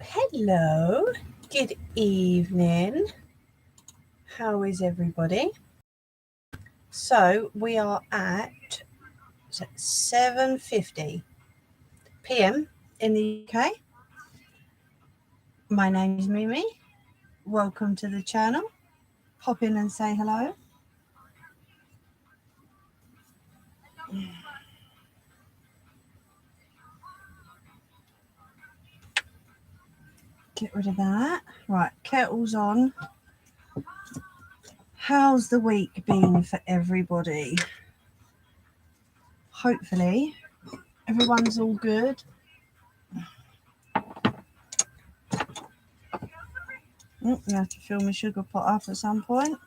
Hello, good evening. How is everybody? So we are at 7:50 p.m. in the UK. My name is Mimi. Welcome to the channel. Hop in and say hello. Get rid of that. Right, kettle's on. How's the week been for everybody? Hopefully everyone's all good. You have to fill my sugar pot up at some point.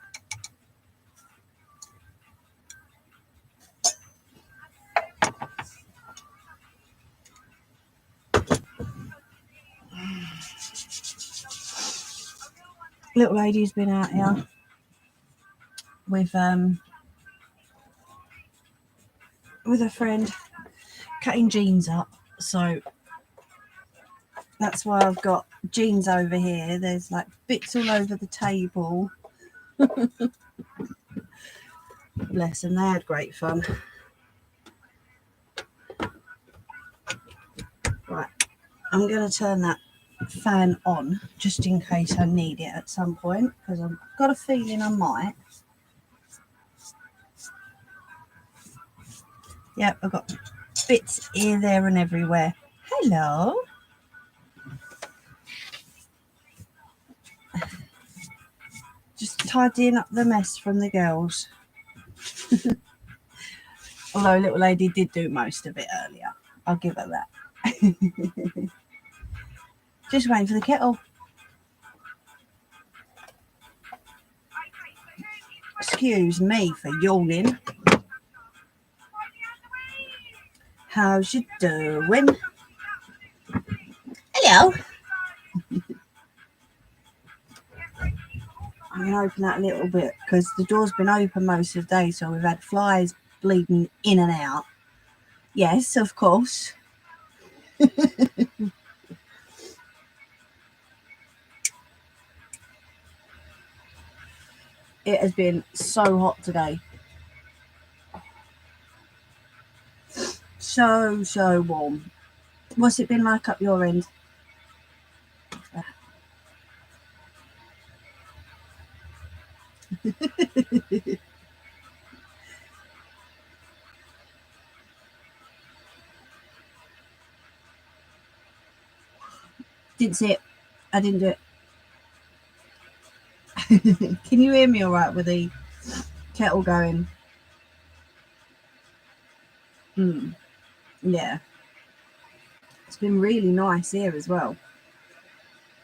Little lady's been out here with a friend cutting jeans up, so that's why I've got jeans over here. There's like bits all over the table. Bless them, they had great fun. Right, I'm going to turn that fan on just in case I need it at some point, because I've got a feeling I might. Yep, I've got bits here, there and everywhere. Hello. Just tidying up the mess from the girls. Although little lady did do most of it earlier. I'll give her that. Just waiting for the kettle. Excuse me for yawning. How's you doing? Hello. I'm going to open that a little bit because the door's been open most of the day, so we've had flies bleeding in and out. Yes, of course. It has been so hot today. So warm. What's it been like up your end? Didn't see it. I didn't do it. Can you hear me all right with the kettle going? Yeah. It's been really nice here as well.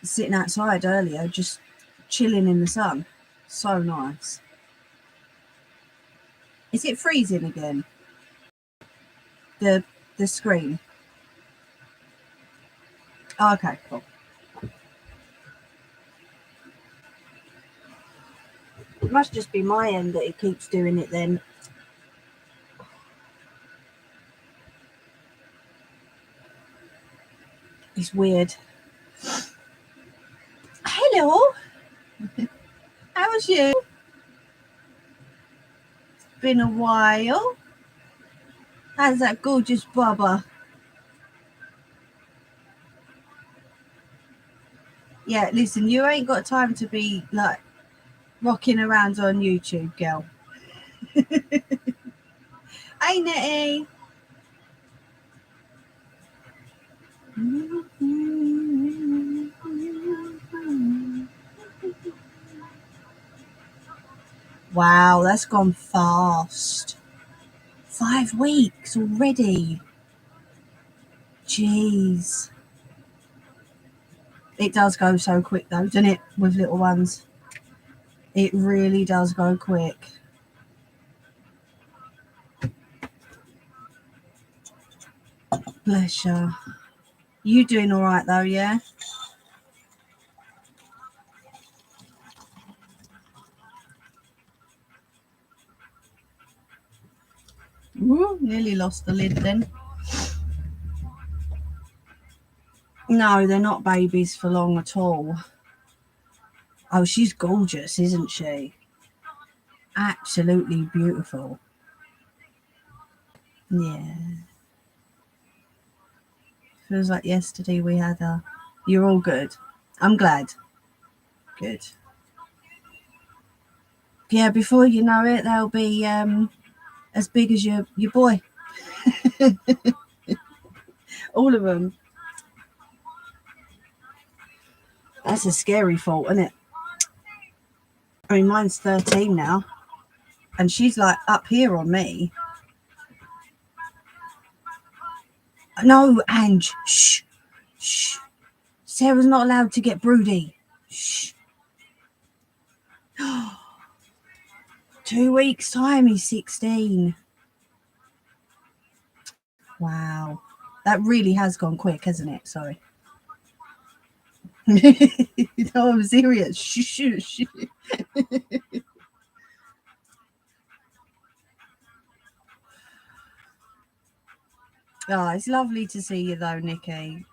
Sitting outside earlier, just chilling in the sun. So nice. Is it freezing again? The screen. Oh, okay, cool. It must just be my end that it keeps doing it then. It's weird. Hello. How's you? It's been a while. How's that gorgeous Bubba? Yeah, listen, you ain't got time to be like rocking around on YouTube, girl. Hey, Nettie. Wow, that's gone fast. 5 weeks already. Jeez. It does go so quick though, doesn't it, with little ones? It really does go quick. Bless you. You doing all right though, yeah? Ooh, nearly lost the lid then. No, they're not babies for long at all. Oh, she's gorgeous, isn't she? Absolutely beautiful. Yeah. Feels like yesterday we had her. You're all good. I'm glad. Good. Yeah, before you know it, they'll be as big as your boy. All of them. That's a scary thought, isn't it? I mean, mine's 13 now, and she's like up here on me. No, Ange. Shh. Shh. Sarah's not allowed to get broody. Shh. 2 weeks' time, he's 16. Wow. That really has gone quick, hasn't it? Sorry. No, I'm serious. Shh, shh, shh. Oh, it's lovely to see you though, Nikki.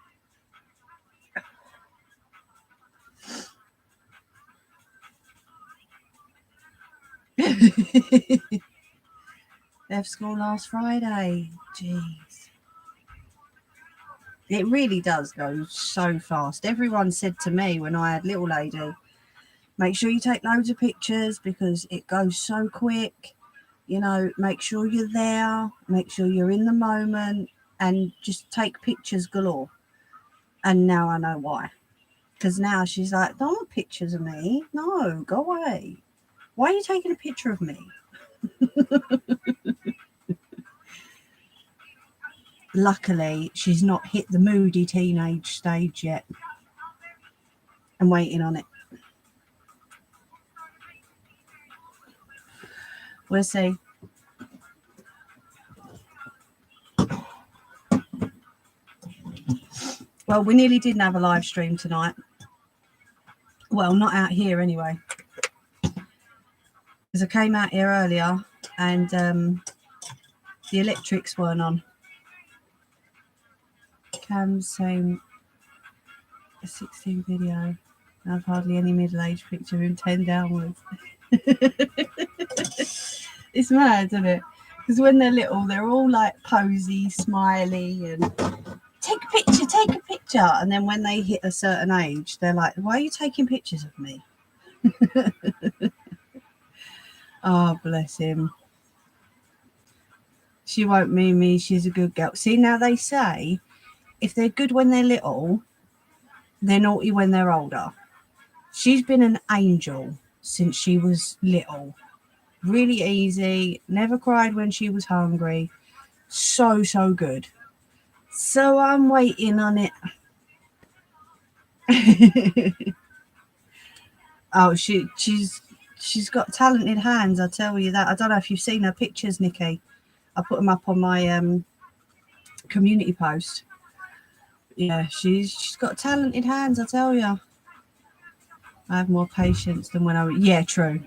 Left school last Friday. Jeez. It really does go so fast. Everyone said to me when I had little lady, make sure you take loads of pictures because it goes so quick. You know, make sure you're there, make sure you're in the moment, and just take pictures galore. And now I know why. Because now she's like, don't want pictures of me. No, go away. Why are you taking a picture of me? Luckily, she's not hit the moody teenage stage yet. I'm waiting on it. We'll see. Well, we nearly didn't have a live stream tonight. Well, not out here anyway. Because I came out here earlier and the electrics weren't on. Cam's saying a 16 video. I have hardly any middle-aged picture in 10 downwards. It's mad, isn't it? Because when they're little, they're all like posy, smiley, and take a picture, take a picture. And then when they hit a certain age, they're like, why are you taking pictures of me? Oh, bless him. She won't mean me. She's a good girl. See, now they say if they're good when they're little, they're naughty when they're older. She's been an angel since she was little. Really easy. Never cried when she was hungry. So good. So I'm waiting on it. Oh, she's got talented hands, I tell you that. I don't know if you've seen her pictures, Nikki. I put them up on my community post. Yeah, she's got talented hands, I tell you. I have more patience than when I was. Yeah, true.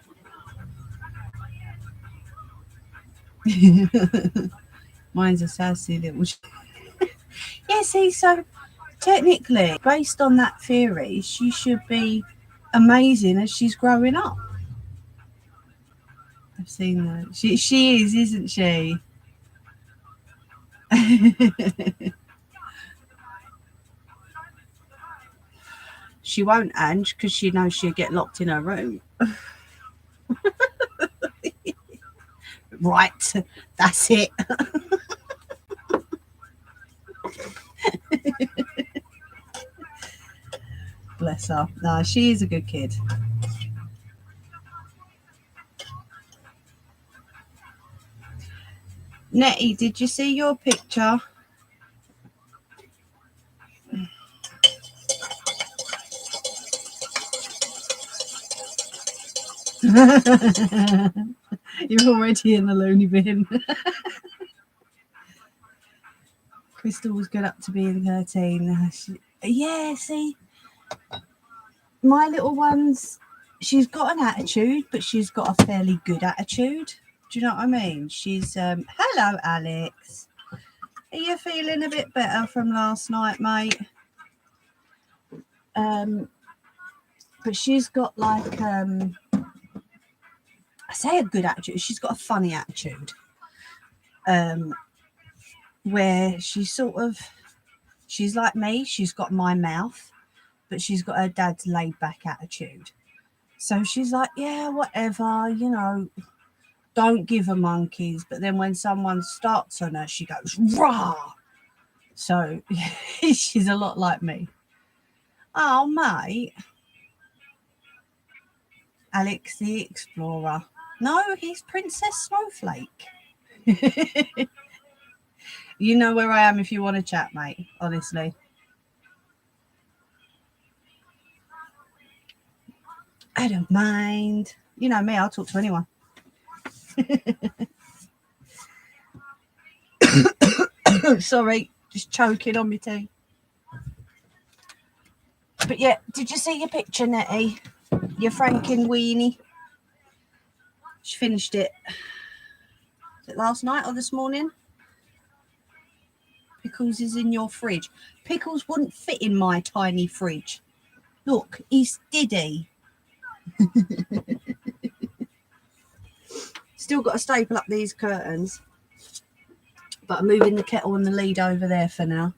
Mine's a sassy little. Yeah, see, so technically, based on that theory, she should be amazing as she's growing up. I've seen that. She is, isn't she? She won't, Ange, because she knows she'll get locked in her room. Right, that's it. Bless her. No, she is a good kid. Nettie, did you see your picture? You're already in the loony bin. Crystal was good up to being 13. Yeah, see, my little one's, she's got an attitude, but she's got a fairly good attitude. Do you know what I mean? She's, hello, Alex. Are you feeling a bit better from last night, mate? But she's got like I say a good attitude. She's got a funny attitude. Where she's like me. She's got my mouth, but she's got her dad's laid back attitude. So she's like, yeah, whatever, you know, don't give her monkeys. But then when someone starts on her, she goes, rah. So she's a lot like me. Oh, mate. Alex the Explorer. No, he's Princess Snowflake. You know where I am if you want to chat, mate, honestly. I don't mind. You know me, I'll talk to anyone. Sorry, just choking on my tea. But yeah, did you see your picture, Nettie? Your Franken weenie? She finished it. Was it last night or this morning? Pickles is in your fridge. Pickles wouldn't fit in my tiny fridge. Look, he's Diddy. Still got to staple up these curtains. But I'm moving the kettle and the lead over there for now.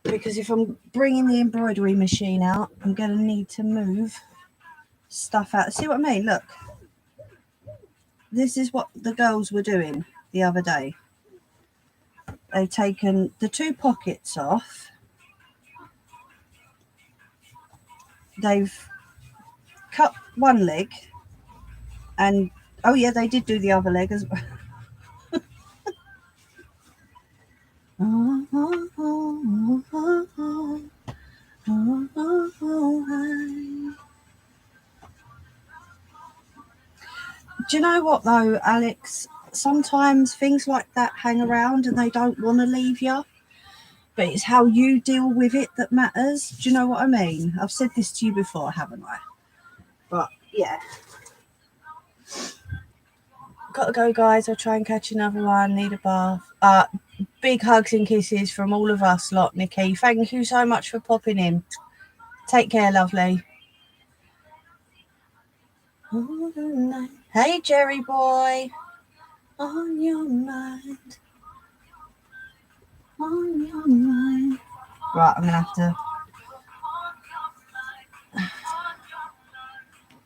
Because if I'm bringing the embroidery machine out, I'm going to need to move stuff out. See what I mean? Look. This is what the girls were doing the other day. They've taken the 2 pockets off. They've cut one leg. And, oh yeah, they did do the other leg as well. Do you know what though, Alex? Sometimes things like that hang around and they don't want to leave you. But it's how you deal with it that matters. Do you know what I mean? I've said this to you before, haven't I? But yeah. Gotta go, guys. I'll try and catch another one. Need a bath. Big hugs and kisses from all of us lot, Nikki. Thank you so much for popping in. Take care, lovely. Hey, Jerry boy. On your mind. On your mind. Right, I'm going to have to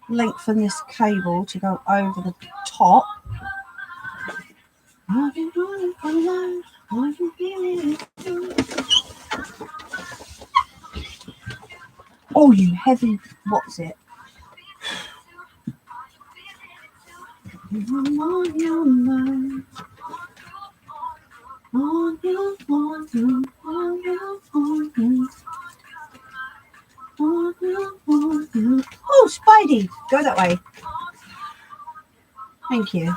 lengthen this cable to go over the top. Oh, you heavy, what's it? On your mind. On your mind. On your mind. Oh, Spidey, go that way. Thank you.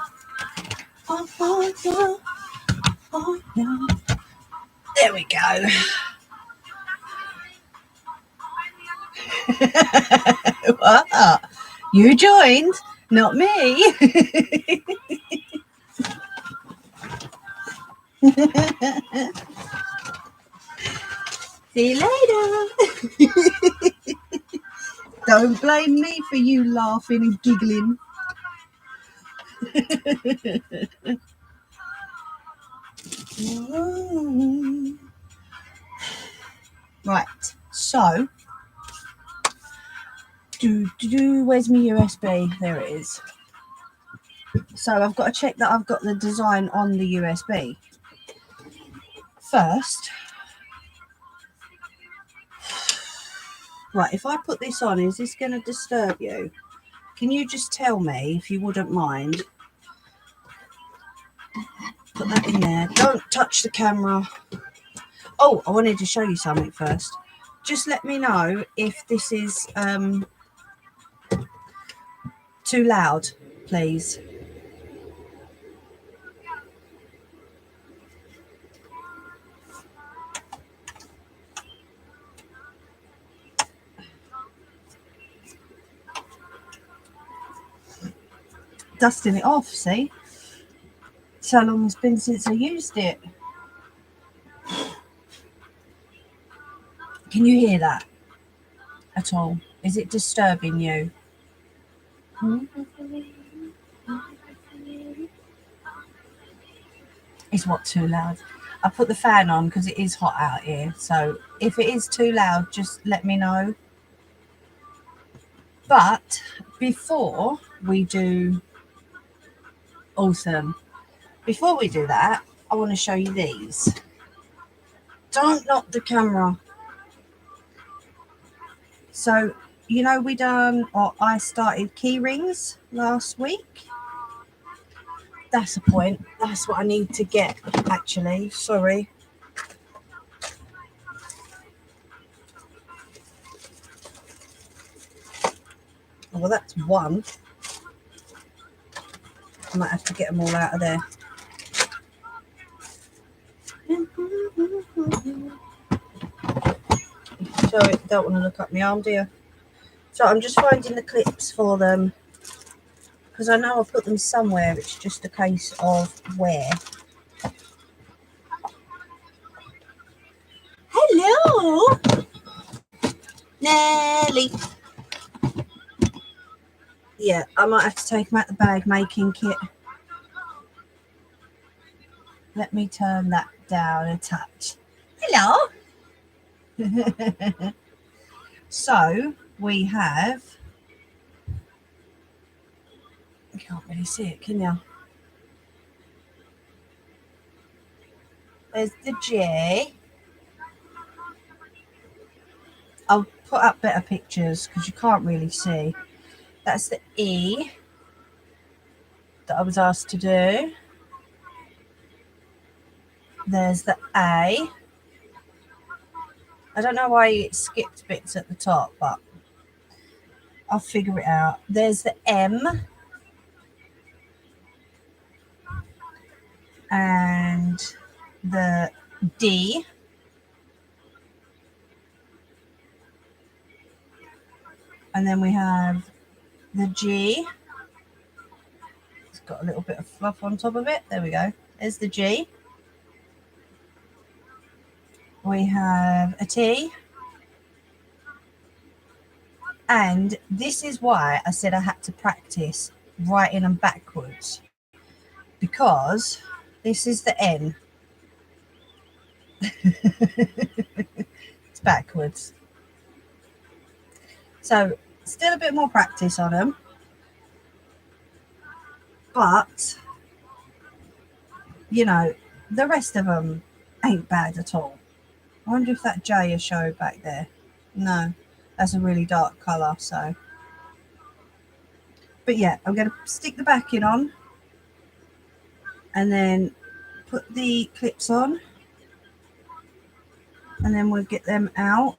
There we go. What? You joined, not me. See you later. Don't blame me for you laughing and giggling. Right, so where's my USB? There it is. So I've got to check that I've got the design on the USB first. Right, if I put this on, is this going to disturb you? Can you just tell me, if you wouldn't mind? Put that in there. Don't touch the camera. Oh, I wanted to show you something first. Just let me know if this is too loud, please. Dusting it off, see? So long it's been since I used it. Can you hear that? at all? Is it disturbing you? Is what too loud? I put the fan on because it is hot out here. So if it is too loud, just let me know. But before we do, awesome. Before we do that, I want to show you these. Don't knock the camera. So, you know, I started key rings last week. That's the point. That's what I need to get, actually. Sorry. Oh, well, that's one. I might have to get them all out of there. Sorry, don't want to look up my arm, do you? So I'm just finding the clips for them because I know I put them somewhere. It's just a case of where. Hello, Nelly. Yeah, I might have to take them out the bag making kit. Let me turn that down a touch. Hello. So we have, you can't really see it, can you? There's the J. I'll put up better pictures because you can't really see. That's the E that I was asked to do. There's the A. I don't know why it skipped bits at the top, but I'll figure it out. There's the M. And the D. And then we have the G. It's got a little bit of fluff on top of it. There we go. There's the G. We have a T. And this is why I said I had to practice writing them backwards. Because this is the N. It's backwards. So still a bit more practice on them. But, you know, the rest of them ain't bad at all. I wonder if that J is showed back there. No, that's a really dark colour. So, but yeah, I'm going to stick the backing on and then put the clips on and then we'll get them out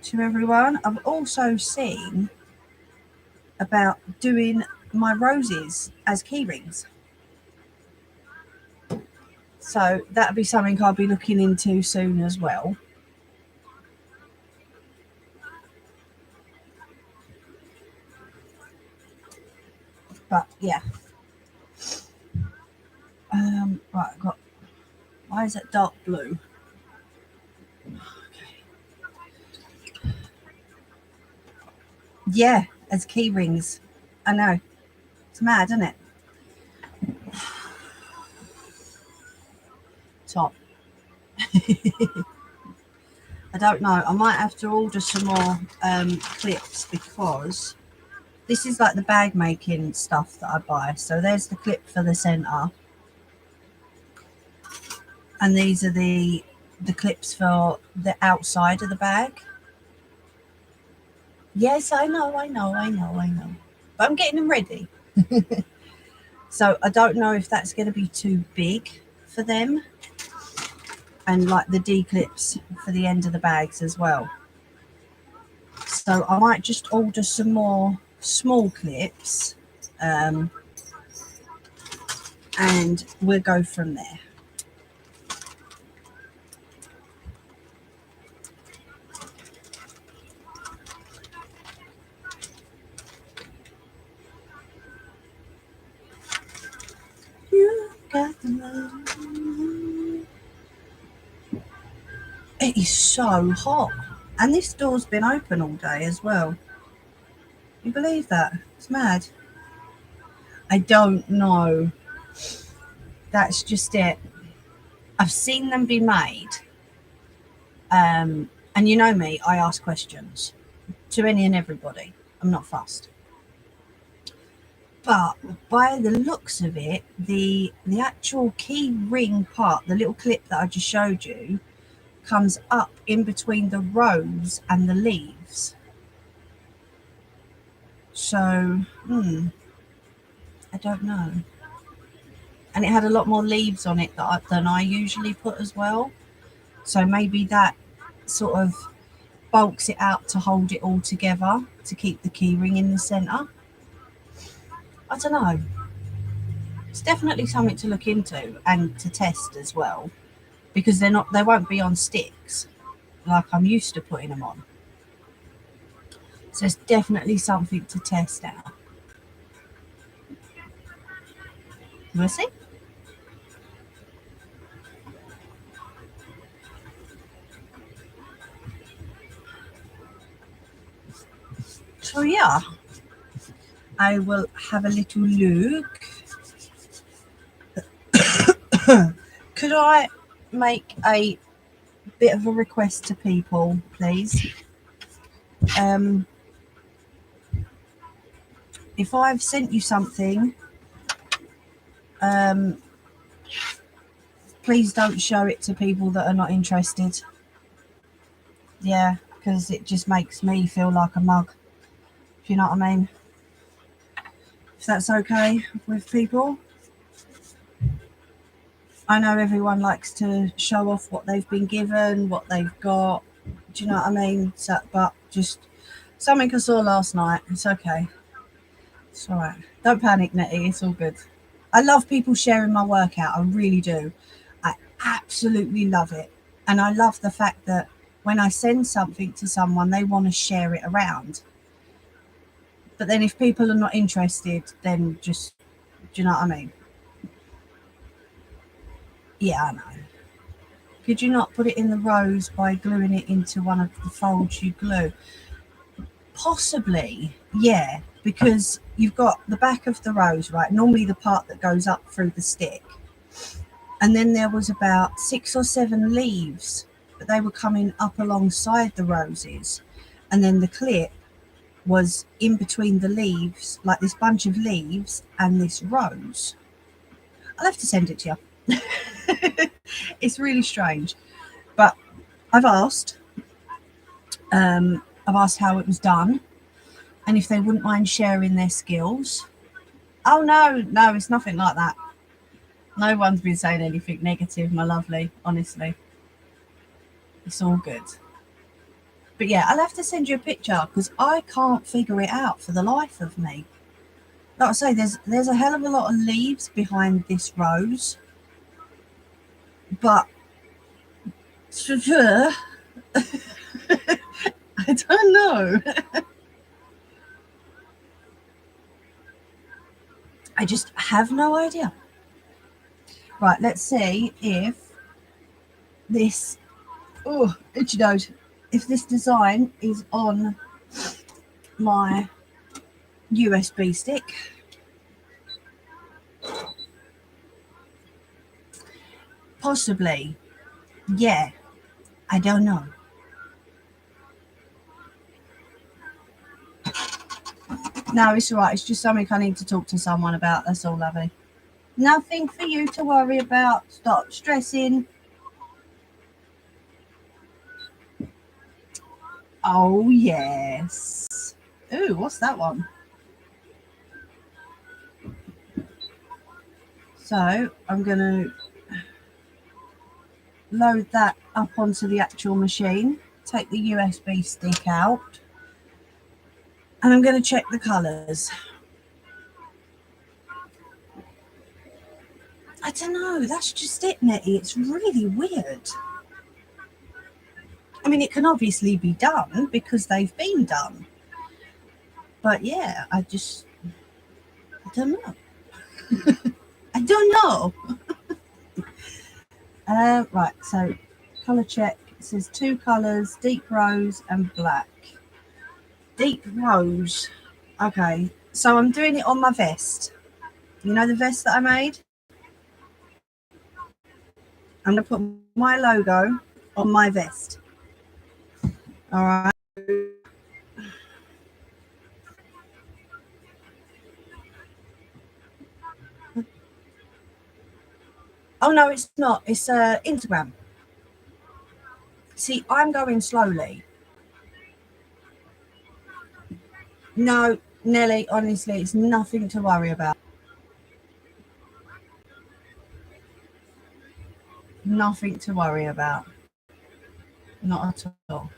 to everyone. I've also seen about doing my roses as key rings. So that'll be something I'll be looking into soon as well. But yeah. Right, I've got, why is it dark blue? Okay. Yeah, as key rings. I know. It's mad, isn't it? Top. I don't know. I might have to order some more clips because this is like the bag making stuff that I buy. So there's the clip for the centre. And these are the clips for the outside of the bag. Yes, I know. But I'm getting them ready. So I don't know if that's going to be too big for them. And like the D clips for the end of the bags as well. So I might just order some more small clips. And we'll go from there. You got the love. It is so hot And this door's been open all day as well. You believe that? It's mad. I don't know. That's just it. I've seen them be made. And you know me, I ask questions to any and everybody. I'm not fussed. But by the looks of it, the actual key ring part, the little clip that I just showed you, comes up in between the rose and the leaves. So, I don't know. And it had a lot more leaves on it than I usually put as well. So maybe that sort of bulks it out to hold it all together to keep the key ring in the centre. I don't know. It's definitely something to look into and to test as well, because they won't be on sticks like I'm used to putting them on. So it's definitely something to test out. We'll see. So yeah, I will have a little look. Could I make a bit of a request to people, please? If I've sent you something, please don't show it to people that are not interested. Yeah, because it just makes me feel like a mug, if you know what I mean. If that's okay with people. I know everyone likes to show off what they've been given, what they've got. Do you know what I mean? So, but just something I saw last night. It's okay. It's all right. Don't panic, Nettie. It's all good. I love people sharing my work out. I really do. I absolutely love it. And I love the fact that when I send something to someone, they want to share it around. But then if people are not interested, then just, do you know what I mean? Yeah, I know. Could you not put it in the rose by gluing it into one of the folds you glue? Possibly, yeah, because you've got the back of the rose, right? Normally the part that goes up through the stick. And then there was about 6 or 7 leaves, but they were coming up alongside the roses. And then the clip was in between the leaves, like this bunch of leaves and this rose. I'll have to send it to you. It's really strange. But I've asked how it was done and if they wouldn't mind sharing their skills. Oh, no, it's nothing like that. No one's been saying anything negative, my lovely, honestly. It's all good. But yeah, I'll have to send you a picture because I can't figure it out for the life of me. Like I say, there's a hell of a lot of leaves behind this rose. But I don't know. I just have no idea. Right, let's see if this, itchy nose, if this design is on my USB stick. Possibly. Yeah, I don't know. No, it's all right. It's just something I need to talk to someone about. That's all, lovey. Nothing for you to worry about. Stop stressing. Oh, yes. Ooh, what's that one? So I'm going to load that up onto the actual machine, take the USB stick out, and I'm going to check the colours. I don't know, that's just it, Nettie. It's really weird. I mean, it can obviously be done because they've been done. But yeah, I don't know. I don't know. Right, so colour check It says 2 colours, deep rose and black. Deep rose. Okay, so I'm doing it on my vest. You know the vest that I made? I'm going to put my logo on my vest. All right. Oh, no, it's not. It's Instagram. See, I'm going slowly. No, Nelly, honestly, it's nothing to worry about. Nothing to worry about. Not at all.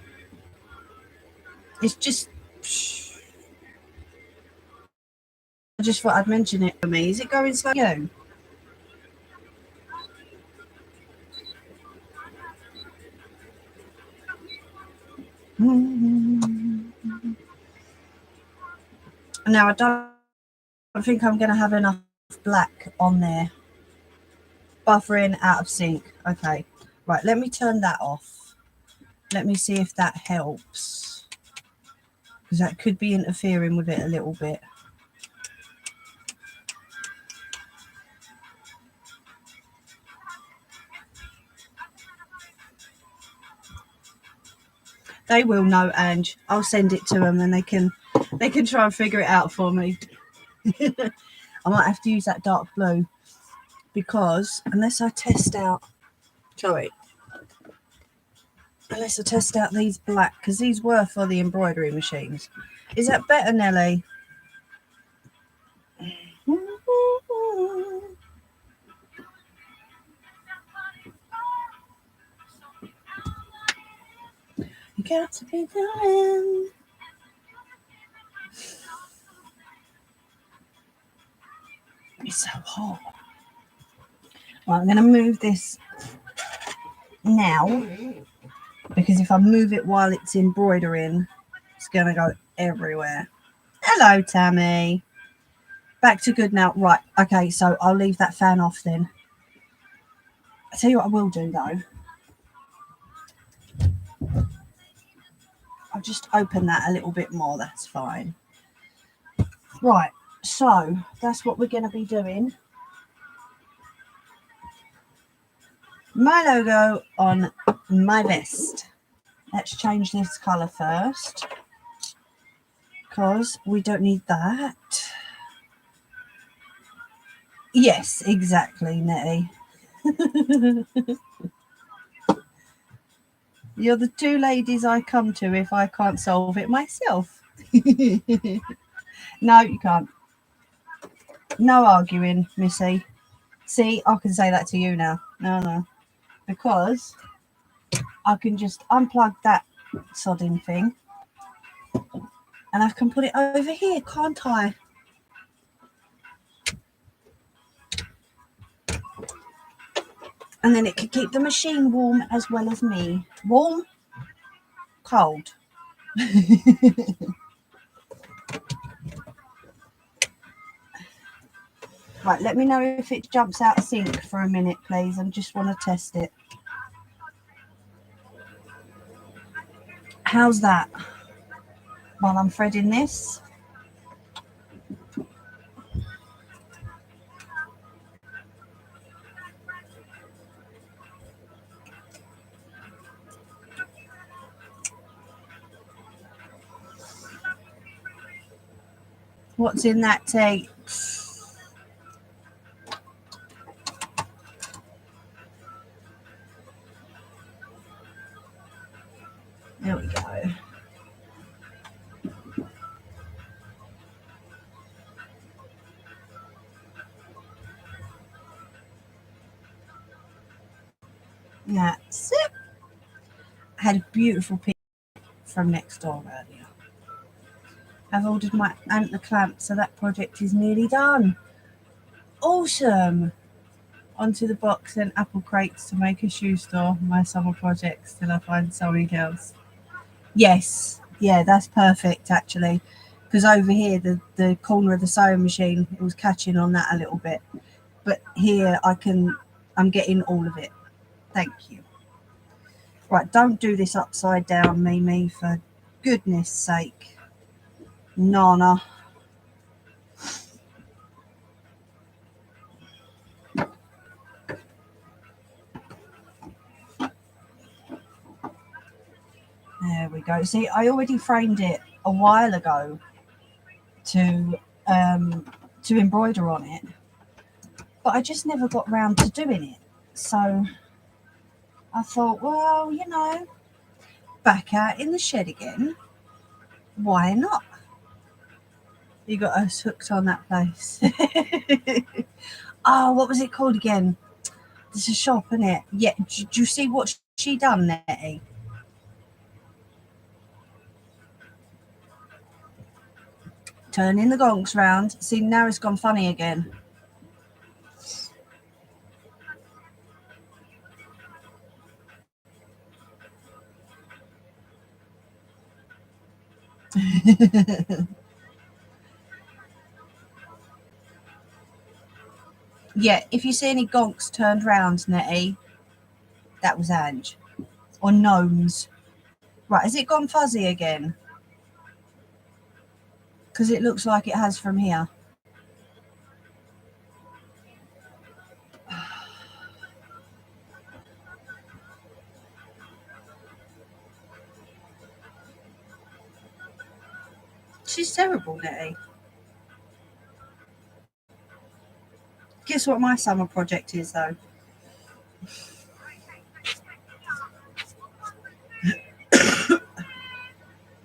It's just... I just thought I'd mention it for me. Is it going slow? You? Now, I don't think I'm going to have enough black on there. Buffering out of sync. Okay. Right, let me turn that off. Let me see if that helps. Because that could be interfering with it a little bit. They will know, Ange. I'll send it to them and they can try and figure it out for me. I might have to use that dark blue because unless I test out these black, because these were for the embroidery machines. Is that better, Nelly? You got to be doing. It's so hot. Right, I'm going to move this now because if I move it while it's embroidering, it's going to go everywhere. Hello, Tammy. Back to good now. Right, okay, so I'll leave that fan off then. I'll tell you what I will do though. I'll just open that a little bit more, that's fine. Right, so that's what we're going to be doing. My logo on my vest. Let's change this colour first because we don't need that. Yes, exactly, Nettie. You're the 2 ladies I come to if I can't solve it myself. No, you can't. No arguing, Missy. See, I can say that to you now. No. Because I can just unplug that sodding thing and I can put it over here, can't I? And then it could keep the machine warm as well as me. Warm, cold. Right, let me know if it jumps out of sync for a minute, please. I just want to test it. How's that? While I'm threading this. What's in that tape? There we go. That's it. I had a beautiful pic from next door earlier. I've ordered my antler clamp, so that project is nearly done. Awesome. Onto the box and apple crates to make a shoe store. My summer projects till I find something else. Yes, yeah, that's perfect actually. Because over here, the corner of the sewing machine, it was catching on that a little bit. But here I'm getting all of it. Thank you. Right, don't do this upside down, Mimi, for goodness sake. Nana. There we go. See, I already framed it a while ago to embroider on it, but I just never got round to doing it. So I thought, well, you know, back out in the shed again. Why not? You got us hooked on that place. Oh, what was it called again? There's a shop, isn't it? Yeah. Do you see what she done, Nettie? Turning the gonks round. See, now it's gone funny again. Yeah, if you see any gonks turned round, Nettie, that was Ange. Or gnomes. Right, has it gone fuzzy again? Because it looks like it has from here. She's terrible, Nettie. Guess what my summer project is, though?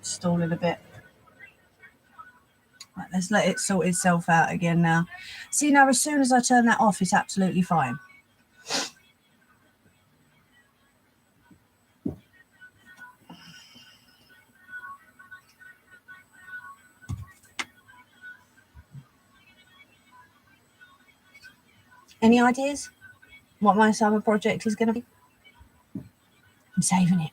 Stalling a bit. Right, let's let it sort itself out again now. See, now as soon as I turn that off, it's absolutely fine. Any ideas what my summer project is going to be? I'm saving it.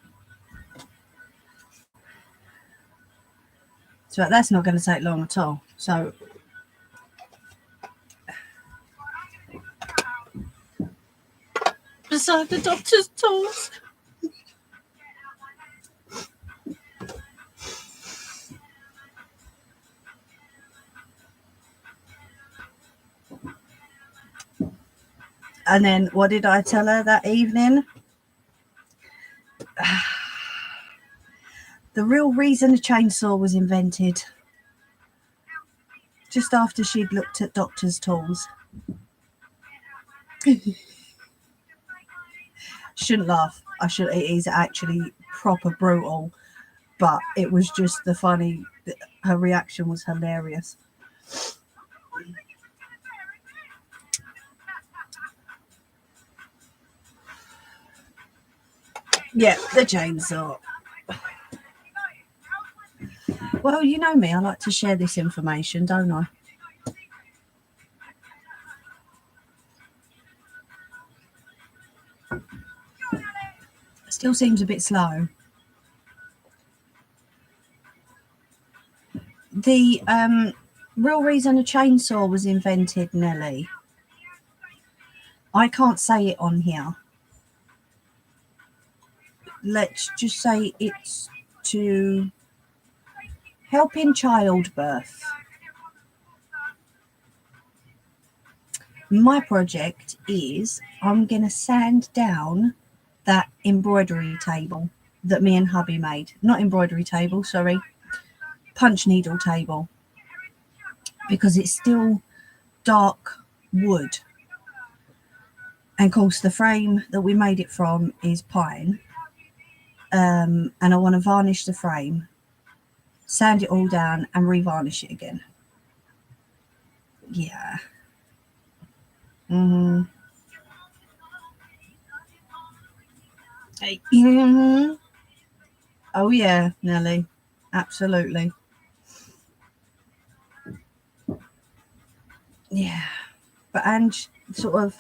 So that's not going to take long at all. So beside the doctor's tools. And then what did I tell her that evening? The real reason a chainsaw was invented. Just after she'd looked at doctor's tools. Shouldn't laugh. I should. It is actually proper brutal, but it was just the funny. Her reaction was hilarious. Yeah, the chainsaw. Well, you know me. I like to share this information, don't I? Still seems a bit slow. The real reason a chainsaw was invented, Nelly. I can't say it on here. Let's just say it's to help in childbirth. My project is I'm going to sand down that embroidery table that me and hubby made. Not embroidery table, sorry. Punch needle table. Because it's still dark wood. And of course the frame that we made it from is pine. And I want to varnish the frame, sand it all down and revarnish it again. Yeah. Mm-hmm. Mm-hmm. Oh yeah, Nelly. Absolutely. Yeah. But Ange sort of,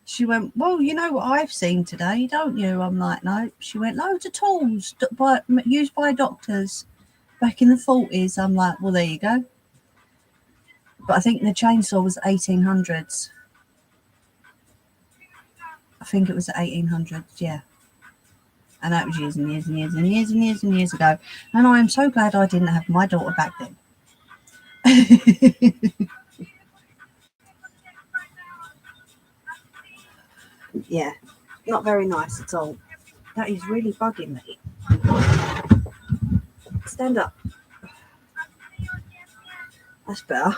she went, well, you know what I've seen today, don't you? I'm like, no. She went, loads of tools used by doctors back in the 40s. I'm like, well, there you go. But I think the chainsaw was 1800s. I think it was the 1800s, yeah. And that was years and years and years and years and years and years ago. And I am so glad I didn't have my daughter back then. Yeah, not very nice at all. That is really bugging me. Stand up. That's better.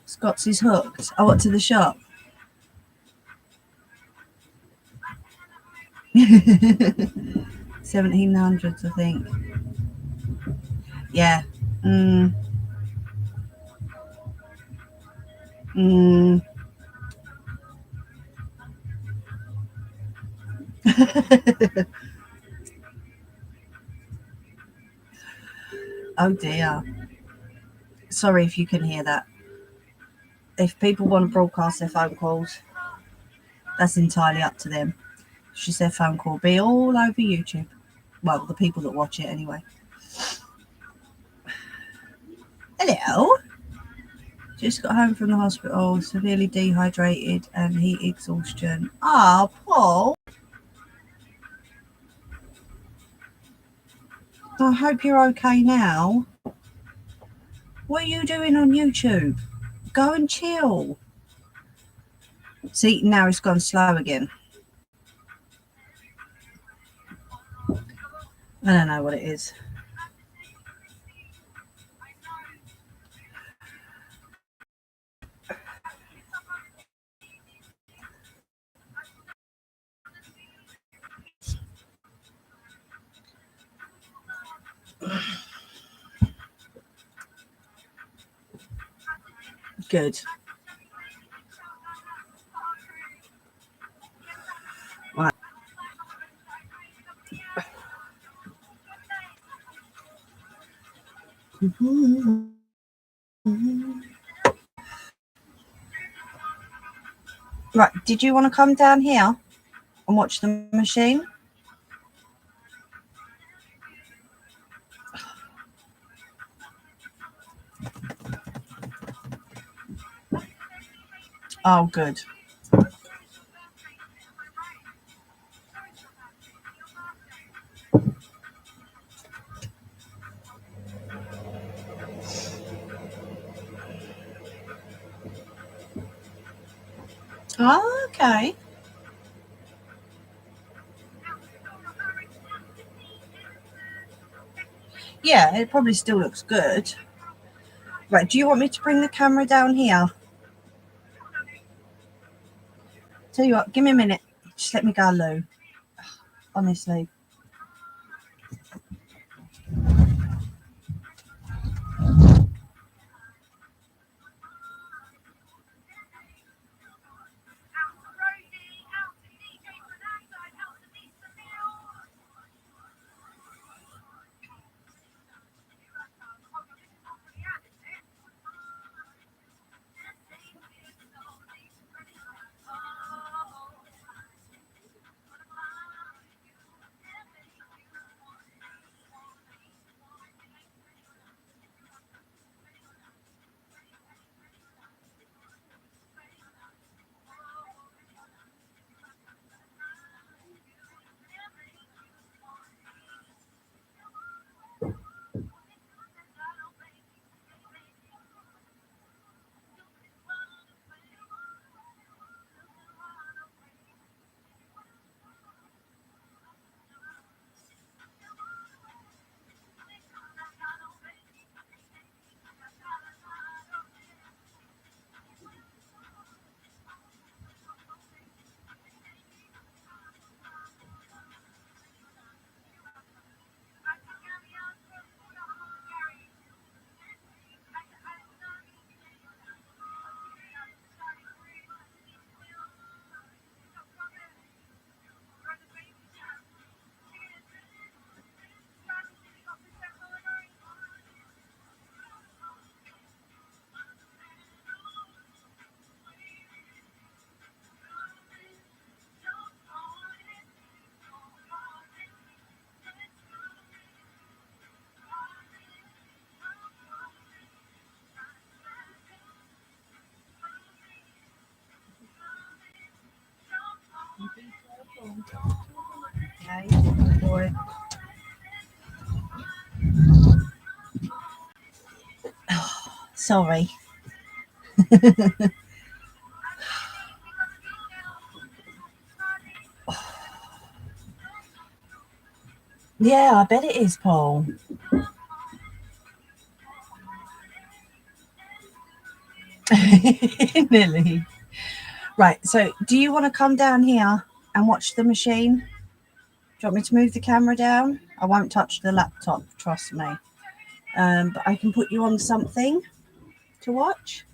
Scott's is hooked. I went to the shop. 1700s, I think. Yeah. Mm. Mm. Oh dear. Sorry if you can hear that. If people want to broadcast their phone calls, that's entirely up to them. She said phone call be all over YouTube. Well, the people that watch it anyway. Hello. Just got home from the hospital, severely dehydrated and heat exhaustion. Ah, Paul. I hope you're okay now. What are you doing on YouTube? Go and chill. See, now it's gone slow again. I don't know what it is. Good. Right. Right, did you want to come down here and watch the machine? Oh, good. Oh, okay. Yeah, it probably still looks good. Right, do you want me to bring the camera down here? Tell you what, give me a minute. Just let me go, Lou. Honestly. Okay, good boy. Sorry. Yeah, I bet it is, Paul. Nearly. Right, so do you want to come down here and watch the machine? Do you want me to move the camera down? I won't touch the laptop, trust me. But I can put you on something to watch.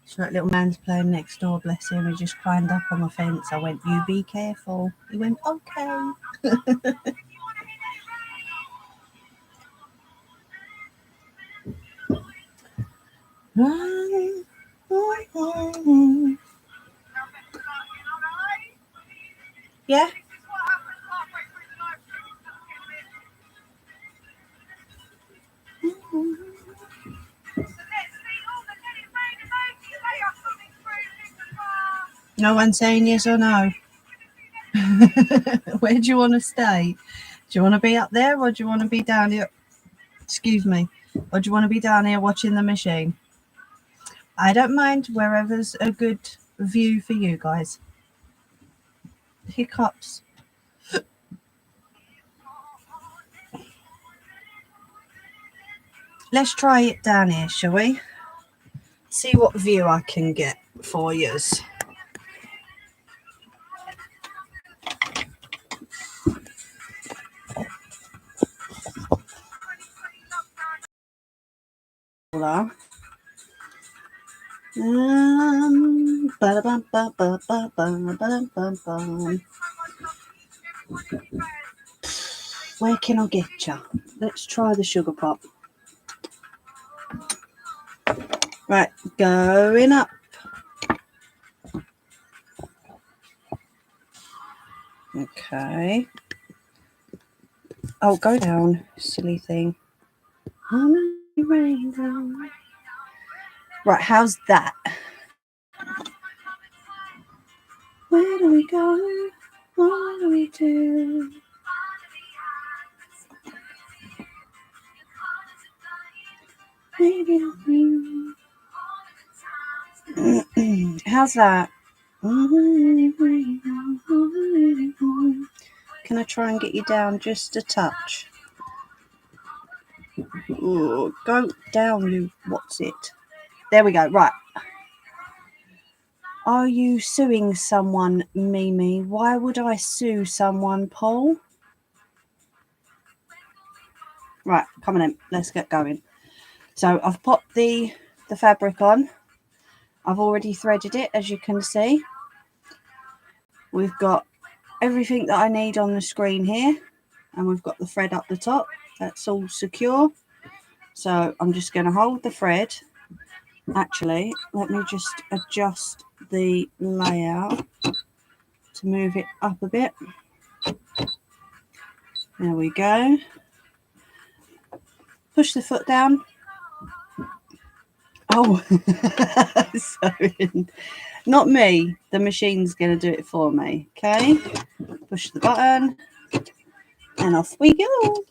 So that little man's playing next door, bless him. He just climbed up on the fence. I went, you be careful. He went, okay. Yeah. No one saying yes or no. Where do you want to stay? Do you want to be up there or do you want to be down here? Excuse me. Or do you want to be down here watching the machine? I don't mind wherever's a good view for you guys. Hiccups. Let's try it down here, shall we? See what view I can get for yous. Where can I get you? Let's try the sugar pop. Right, going up. Okay. Oh, go down, silly thing. Right, how's that? Where do we go? What do we do? How's that? Can I try and get you down just a touch? Ooh, go down, you what's it? There we go. Right. Are you suing someone, Mimi? Why would I sue someone, Paul? Right, come on in. Let's get going. So I've popped the fabric on. I've already threaded it, as you can see. We've got everything that I need on the screen here, and we've got the thread up the top. That's all secure. So I'm just going to hold the thread. Actually, let me just adjust the layout to move it up a bit. There we go. Push the foot down. Oh, so not me. The machine's going to do it for me. Okay. Push the button and off we go.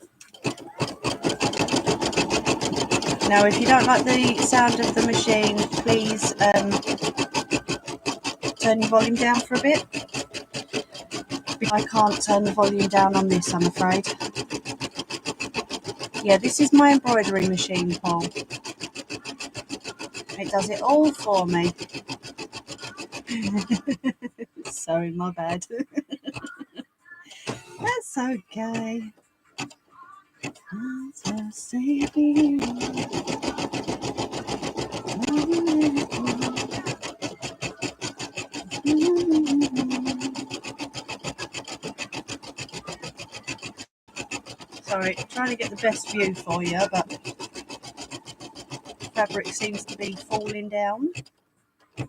Now, if you don't like the sound of the machine, please turn your volume down for a bit. I can't turn the volume down on this, I'm afraid. Yeah, this is my embroidery machine, Paul. It does it all for me. Sorry, my bad. That's okay. Sorry, trying to get the best view for you, but fabric seems to be falling down. It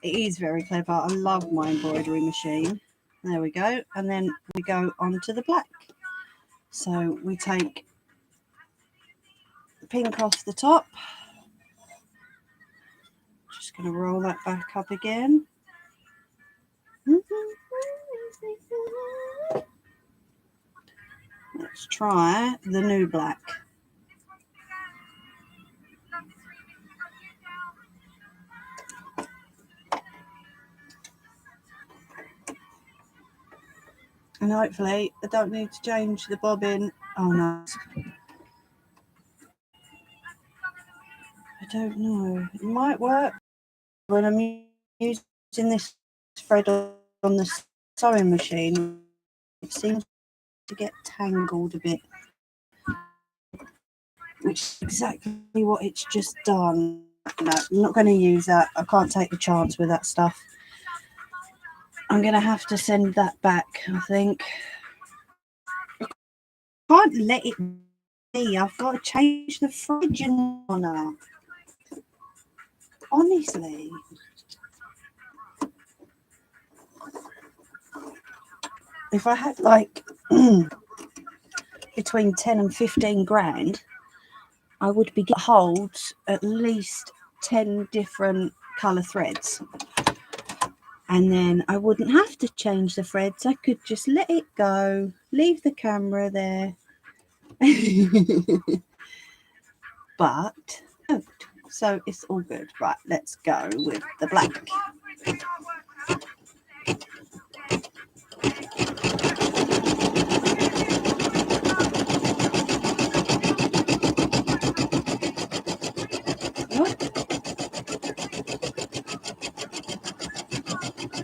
is very clever. I love my embroidery machine. There we go. And then we go on to the black. So we take the pink off the top. Just going to roll that back up again. Let's try the new black. And hopefully I don't need to change the bobbin. Oh no. I don't know. It might work when I'm using this thread on the sewing machine. It seems to get tangled a bit, which is exactly what it's just done. No, I'm not going to use that. I can't take the chance with that stuff. I'm going to have to send that back, I think. I can't let it be. I've got to change the fridge on her. Honestly. If I had like between 10 and 15 grand, I would be hold at least 10 different colour threads. And then I wouldn't have to change the threads. I could just let it go, leave the camera there. But, so it's all good. Right, let's go with the black.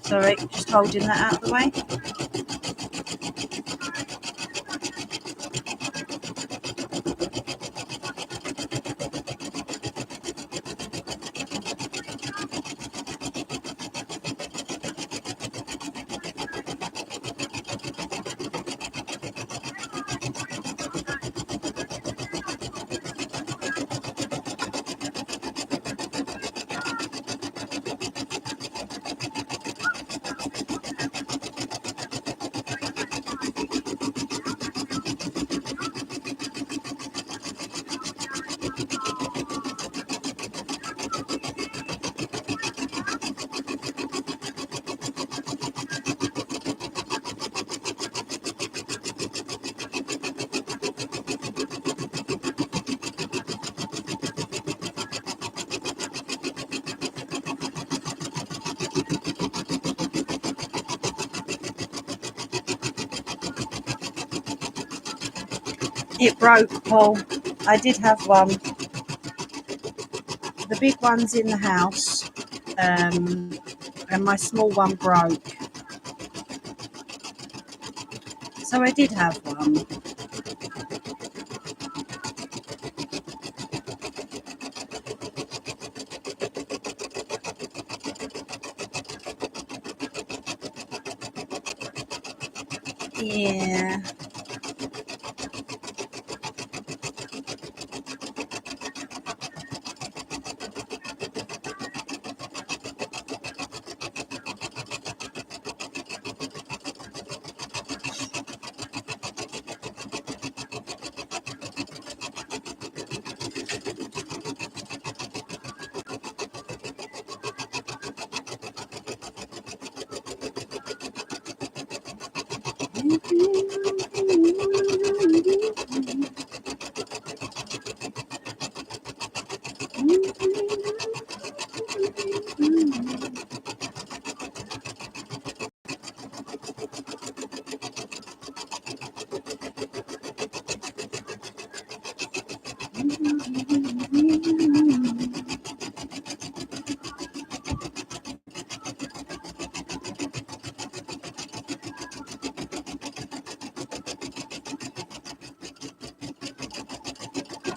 Sorry, just holding that out of the way. It broke, Paul. I did have one. The big one's in the house, and my small one broke. So I did have one. Yeah.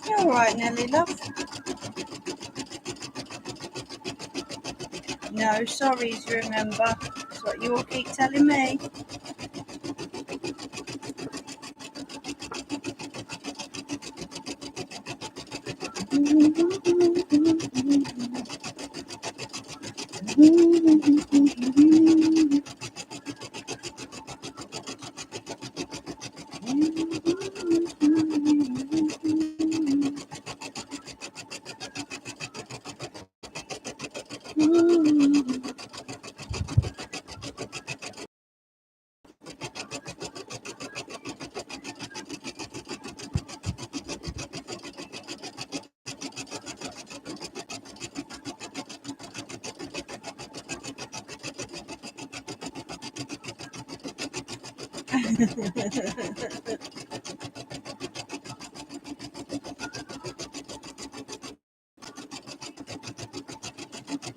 You're all right, Nelly, love. No sorries, remember. That's what you all keep telling me.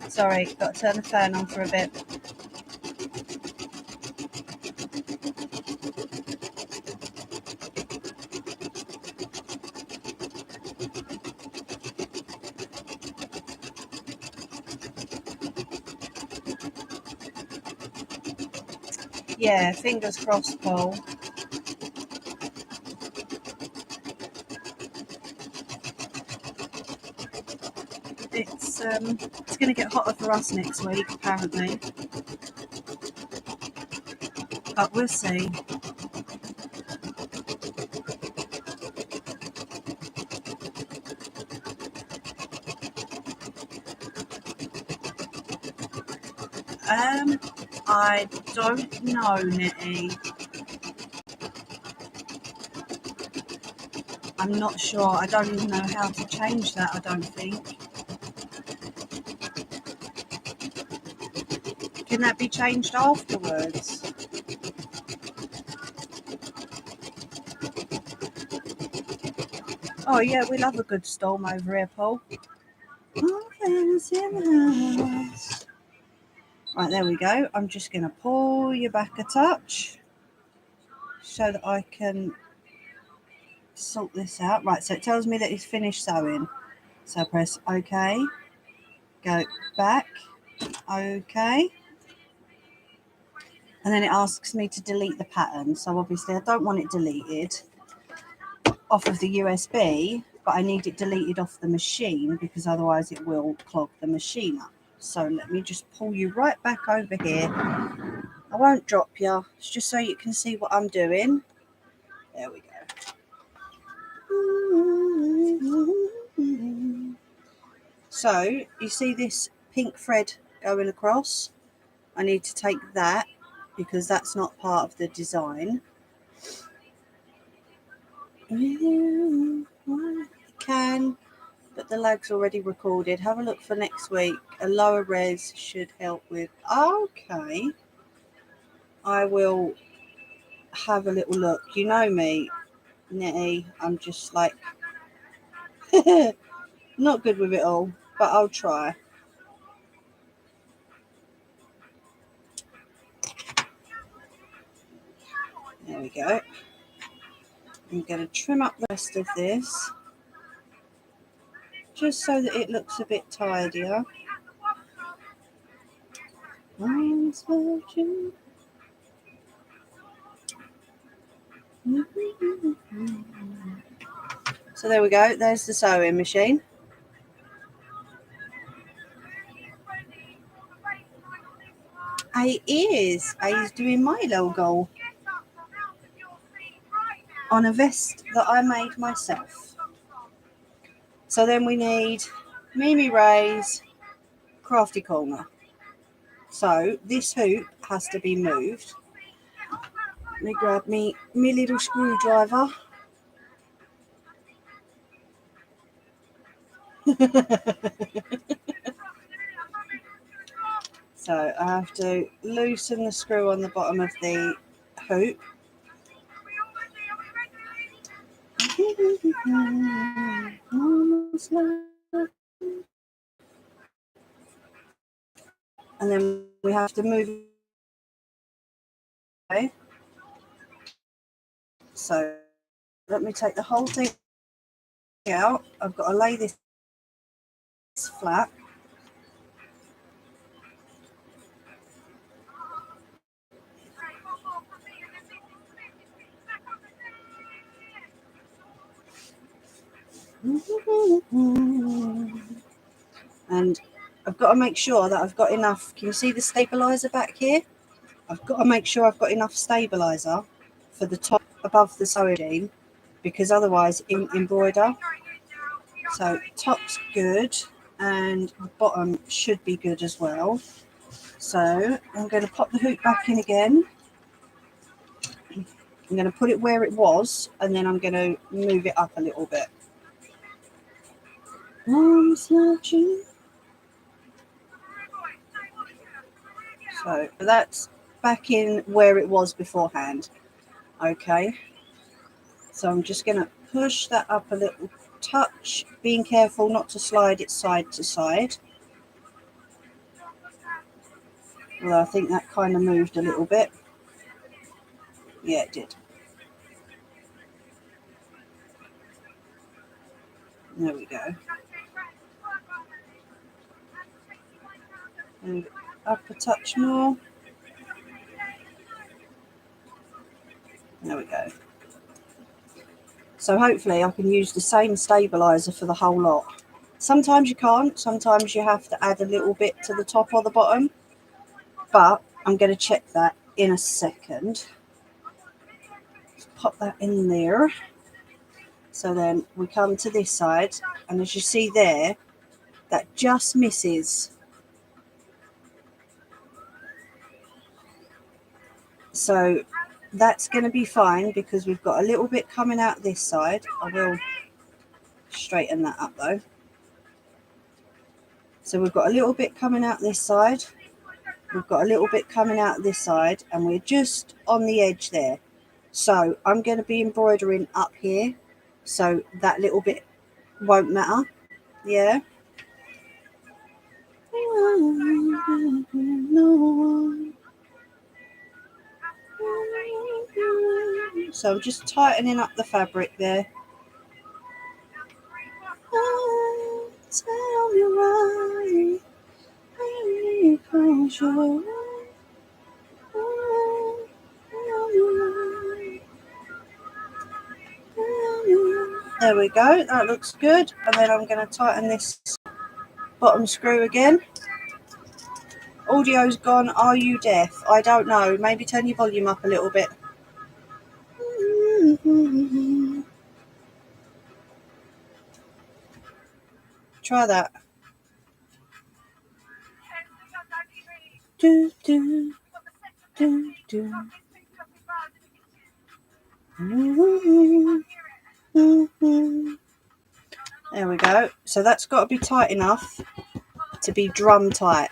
Sorry, got to turn the fan on for a bit. Yeah, fingers crossed, Paul. It's going to get hotter for us next week, apparently. But we'll see. I don't know, Nettie. I'm not sure. I don't even know how to change that, I don't think. Can that be changed afterwards? Oh, yeah, we love a good storm over here, Paul. Right, there we go. I'm just going to pull you back a touch so that I can sort this out. Right, so it tells me that it's finished sewing. So I press OK, go back, OK. And then it asks me to delete the pattern. So obviously I don't want it deleted off of the USB, but I need it deleted off the machine because otherwise it will clog the machine up. So let me just pull you right back over here. I won't drop you. It's just so you can see what I'm doing. There we go. So you see this pink thread going across? I need to take that because that's not part of the design. You can, but the lag's already recorded. Have a look for next week. A lower res should help with. Okay, I will have a little look. You know me, Nettie. I'm just like not good with it all, but I'll try. There we go. I'm going to trim up the rest of this just so that it looks a bit tidier. So there we go. There's the sewing machine. A is doing my logo on a vest that I made myself. So then we need Mimi Ray's Crafty Corner. So this hoop has to be moved. Let me grab me little screwdriver. So I have to loosen the screw on the bottom of the hoop. And then we have to move it. Okay. So let me take the whole thing out. I've got to lay this flat. And I've got to make sure that I've got enough. Can you see the stabilizer back here? I've got to make sure I've got enough stabilizer for the top above the sewing machine because otherwise it won't embroider. So top's good and the bottom should be good as well. So I'm going to pop the hoop back in again. I'm going to put it where it was and then I'm going to move it up a little bit. So that's back in where it was beforehand. Okay, so I'm just going to push that up a little touch, being careful not to slide it side to side. Well, I think that kind of moved a little bit. Yeah, it did. There we go. And up a touch more. There we go. So hopefully I can use the same stabiliser for the whole lot. Sometimes you can't. Sometimes you have to add a little bit to the top or the bottom. But I'm going to check that in a second. Let's pop that in there. So then we come to this side, and as you see there, that just misses. So that's going to be fine because we've got a little bit coming out this side. I will straighten that up though. So we've got a little bit coming out this side. We've got a little bit coming out this side, and we're just on the edge there. So I'm going to be embroidering up here, so that little bit won't matter. Yeah. So I'm just tightening up the fabric there. Oh, tell me why I close your There we go, that looks good. And then I'm going to tighten this bottom screw again. Audio's gone. Are you deaf? I don't know. Maybe turn your volume up a little bit. Try that. Do, do, do, do. There we go. So that's got to be tight enough to be drum tight.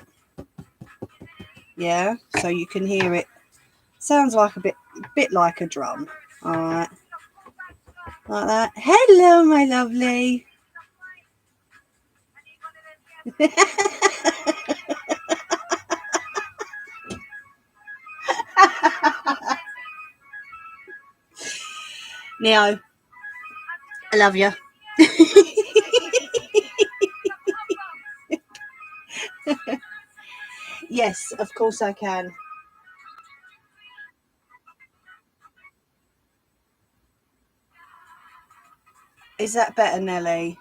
Yeah, so you can hear it. Sounds like a bit like a drum. All right, like that. Hello, my lovely. Neo, I love you. Yes, of course I can. Is that better, Nelly?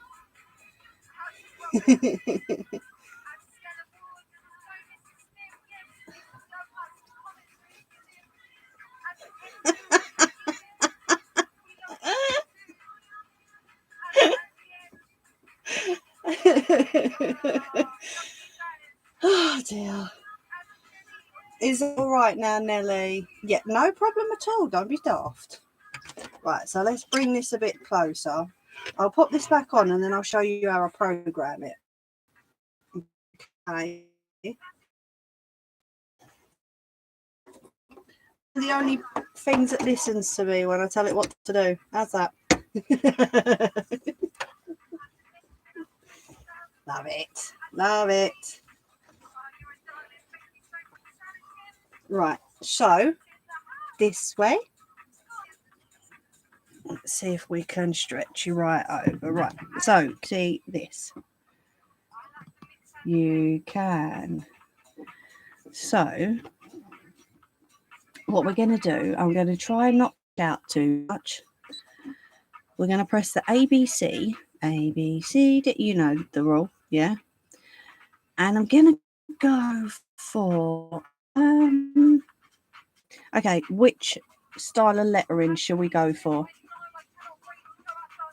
Oh dear. Is it all right now, Nelly? Yeah, no problem at all. Don't be daft. Right, so let's bring this a bit closer. I'll pop this back on and then I'll show you how I program it. Okay. The only things that listens to me when I tell it what to do. How's that? Love it. Love it. Right, so this way. Let's see if we can stretch you right over. Right, so see this. You can. So what we're going to do, I'm going to try not to out too much. We're going to press the ABC, you know the rule, yeah? And I'm going to go for, okay, which style of lettering shall we go for?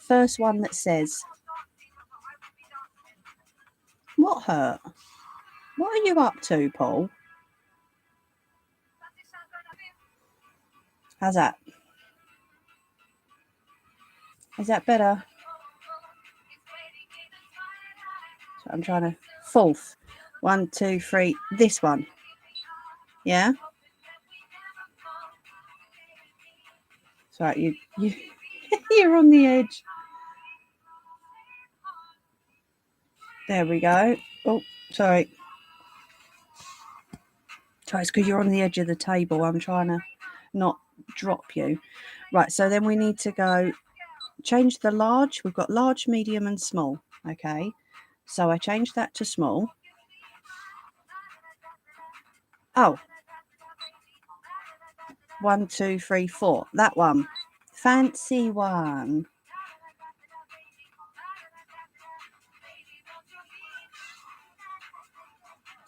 First one that says, what hurt? What are you up to, Paul? How's that? Is that better? So I'm trying to, fourth. 1, 2, 3, this one. Yeah? So you're on the edge. There we go. Oh, sorry. Sorry, it's because you're on the edge of the table. I'm trying to not drop you. Right, so then we need to go change the large. We've got large, medium, and small. Okay, so I changed that to small. Oh, 1, 2, 3, 4. That one. Fancy one.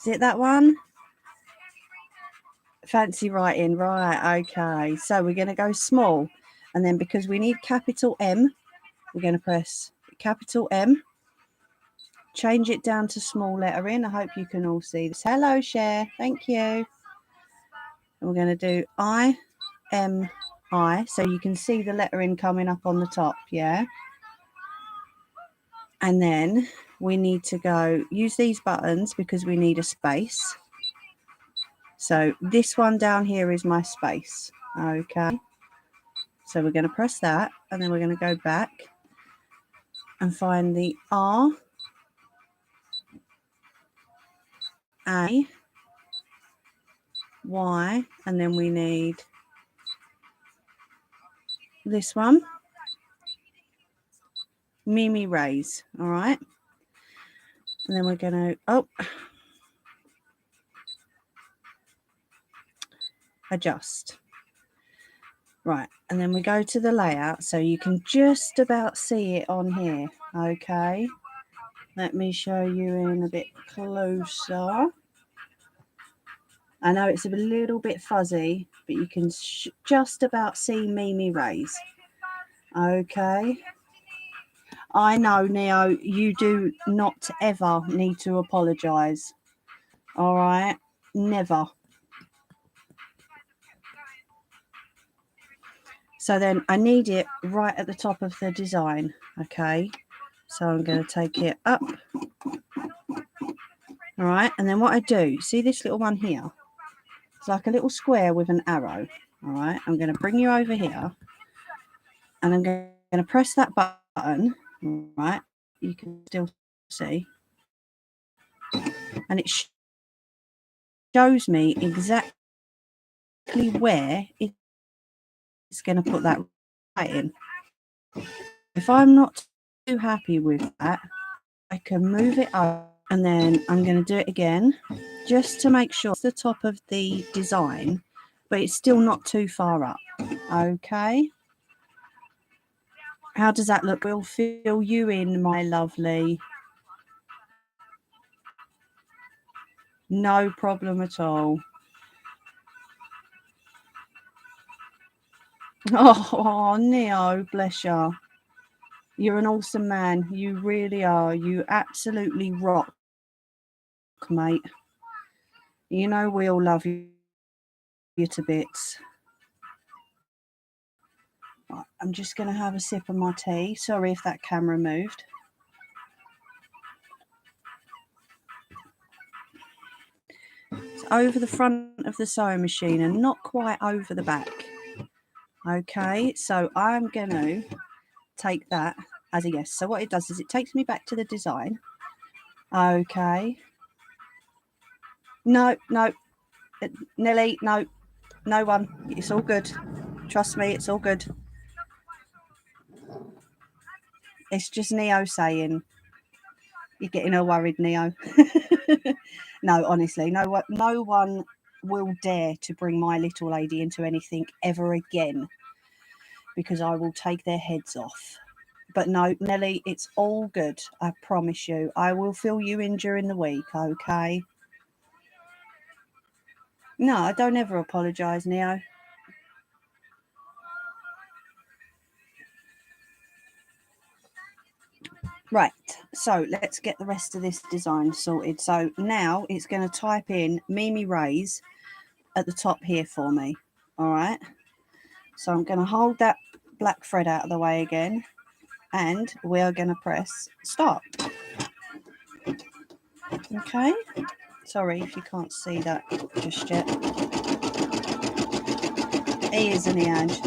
Is it that one? Fancy writing. Right, okay. So we're going to go small. And then because we need capital M, we're going to press capital M. Change it down to small lettering. I hope you can all see this. Hello, Cher. Thank you. And we're going to do I, so you can see the lettering coming up on the top, yeah? And then we need to go use these buttons because we need a space. So this one down here is my space, okay? So we're going to press that, and then we're going to go back and find the R, A, Y, and then we need this one, Mimi Rays, all right? And then we're going to, adjust. Right, and then we go to the layout, so you can just about see it on here, okay? Let me show you in a bit closer. I know it's a little bit fuzzy, but you can just about see Mimi Rays. Okay. I know, Neo, you do not ever need to apologise. All right? Never. So then I need it right at the top of the design. Okay. So I'm going to take it up. All right. And then what I do, see this little one here? It's like a little square with an arrow. All right. I'm going to bring you over here. And I'm going to press that button. All right. You can still see. And it shows me exactly where it's going to put that right in. If I'm not too happy with that, I can move it up. And then I'm going to do it again just to make sure it's the top of the design, but it's still not too far up. Okay. How does that look? We'll fill you in, my lovely. No problem at all. Oh, Neo, bless you. You're an awesome man. You really are. You absolutely rock, mate. You know we all love you to bits. Right, I'm just going to have a sip of my tea. Sorry if that camera moved. It's over the front of the sewing machine and not quite over the back. Okay, so I'm going to take that as a yes. So what it does is it takes me back to the design. Okay. No, Nelly, no one. It's all good. Trust me, it's all good. It's just Neo saying, you're getting all worried, Neo. No, honestly, no one will dare to bring my little lady into anything ever again because I will take their heads off. But no, Nelly, it's all good. I promise you. I will fill you in during the week, okay? No, I don't ever apologise, Neo. Right, so let's get the rest of this design sorted. So now it's going to type in Mimi Rays at the top here for me. All right. So I'm going to hold that black thread out of the way again, and we are going to press start. Okay. Sorry if you can't see that just yet. He is, isn't he, Ange?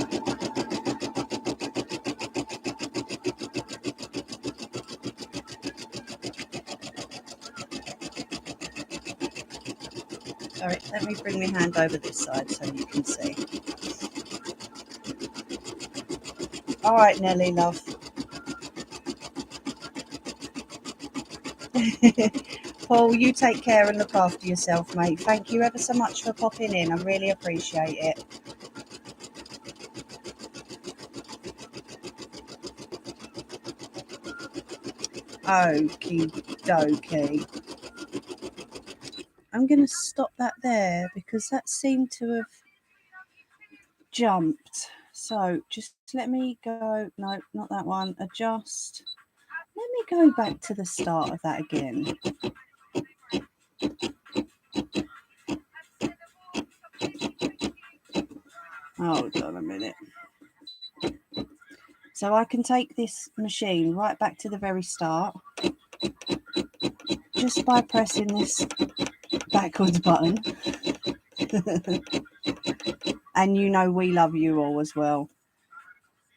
Sorry, let me bring my hand over this side so you can see. All right, Nelly, love. Paul, you take care and look after yourself, mate. Thank you ever so much for popping in. I really appreciate it. Okie dokie. I'm going to stop that there because that seemed to have jumped. So just let me go. No, not that one. Adjust. Let me go back to the start of that again. Hold on a minute. So I can take this machine right back to the very start just by pressing this backwards button. And you know we love you all as well.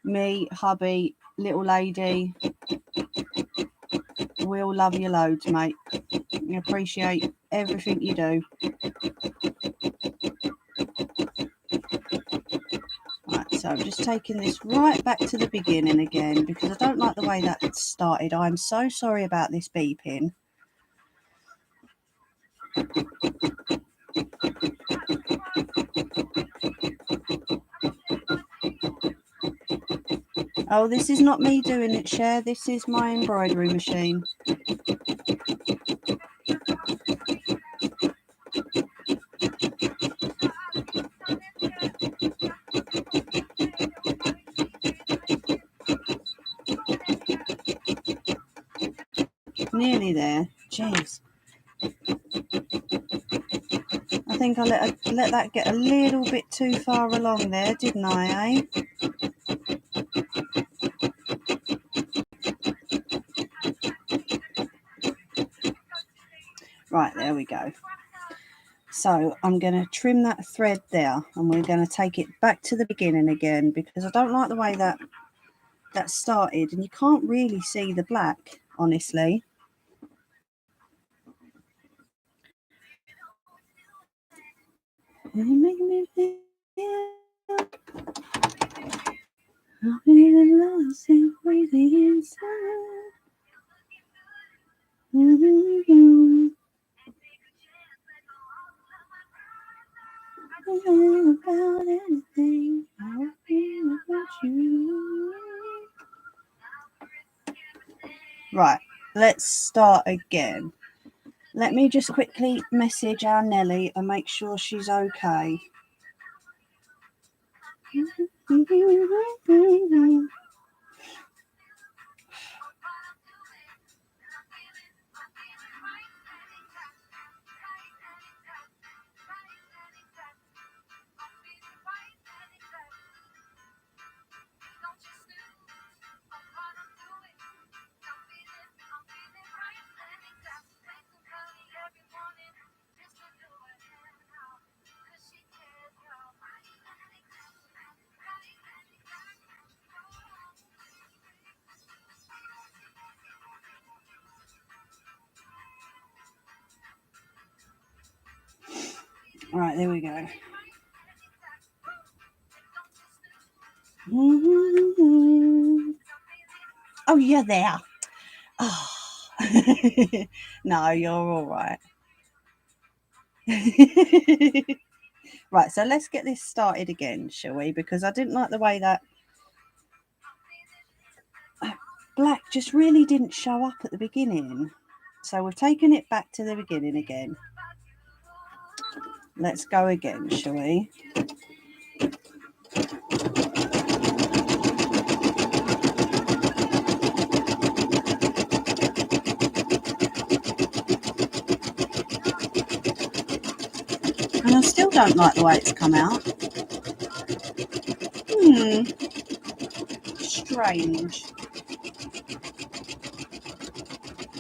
Me, hubby, little lady, we all love you loads, mate. We appreciate everything you do. Right, so I'm just taking this right back to the beginning again because I don't like the way that started. I'm so sorry about this beeping. Oh, this is not me doing it, Cher. This is my embroidery machine. Nearly there. Jeez. I think I let that get a little bit too far along there, didn't I, eh? Right, there we go. So I'm going to trim that thread there and we're going to take it back to the beginning again because I don't like the way that started and you can't really see the black, honestly. You make me feel I'm feeling lost and crazy inside. About anything I feel about you. Right, let's start again. Let me just quickly message our Nelly and make sure she's okay. All right, there we go. Oh, you're there. Oh. No, you're all right. Right, so let's get this started again, shall we? Because I didn't like the way that black just really didn't show up at the beginning. So we've taken it back to the beginning again. Let's go again, shall we? And I still don't like the way it's come out. Strange.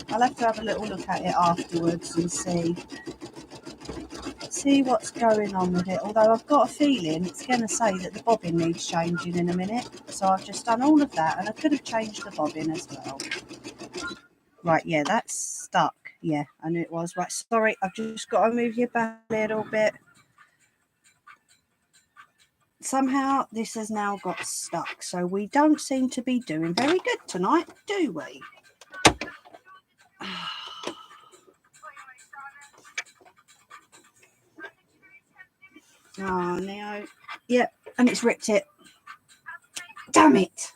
I'll have to have a little look at it afterwards and see what's going on with it. Although I've got a feeling it's going to say that the bobbin needs changing in a minute. So I've just done all of that and I could have changed the bobbin as well. Right, yeah, that's stuck. Yeah, I knew it was. Right, sorry, I've just got to move you back a little bit. Somehow this has now got stuck, so we don't seem to be doing very good tonight, do we? Oh, Neo. Yep, and it's ripped it. Damn it.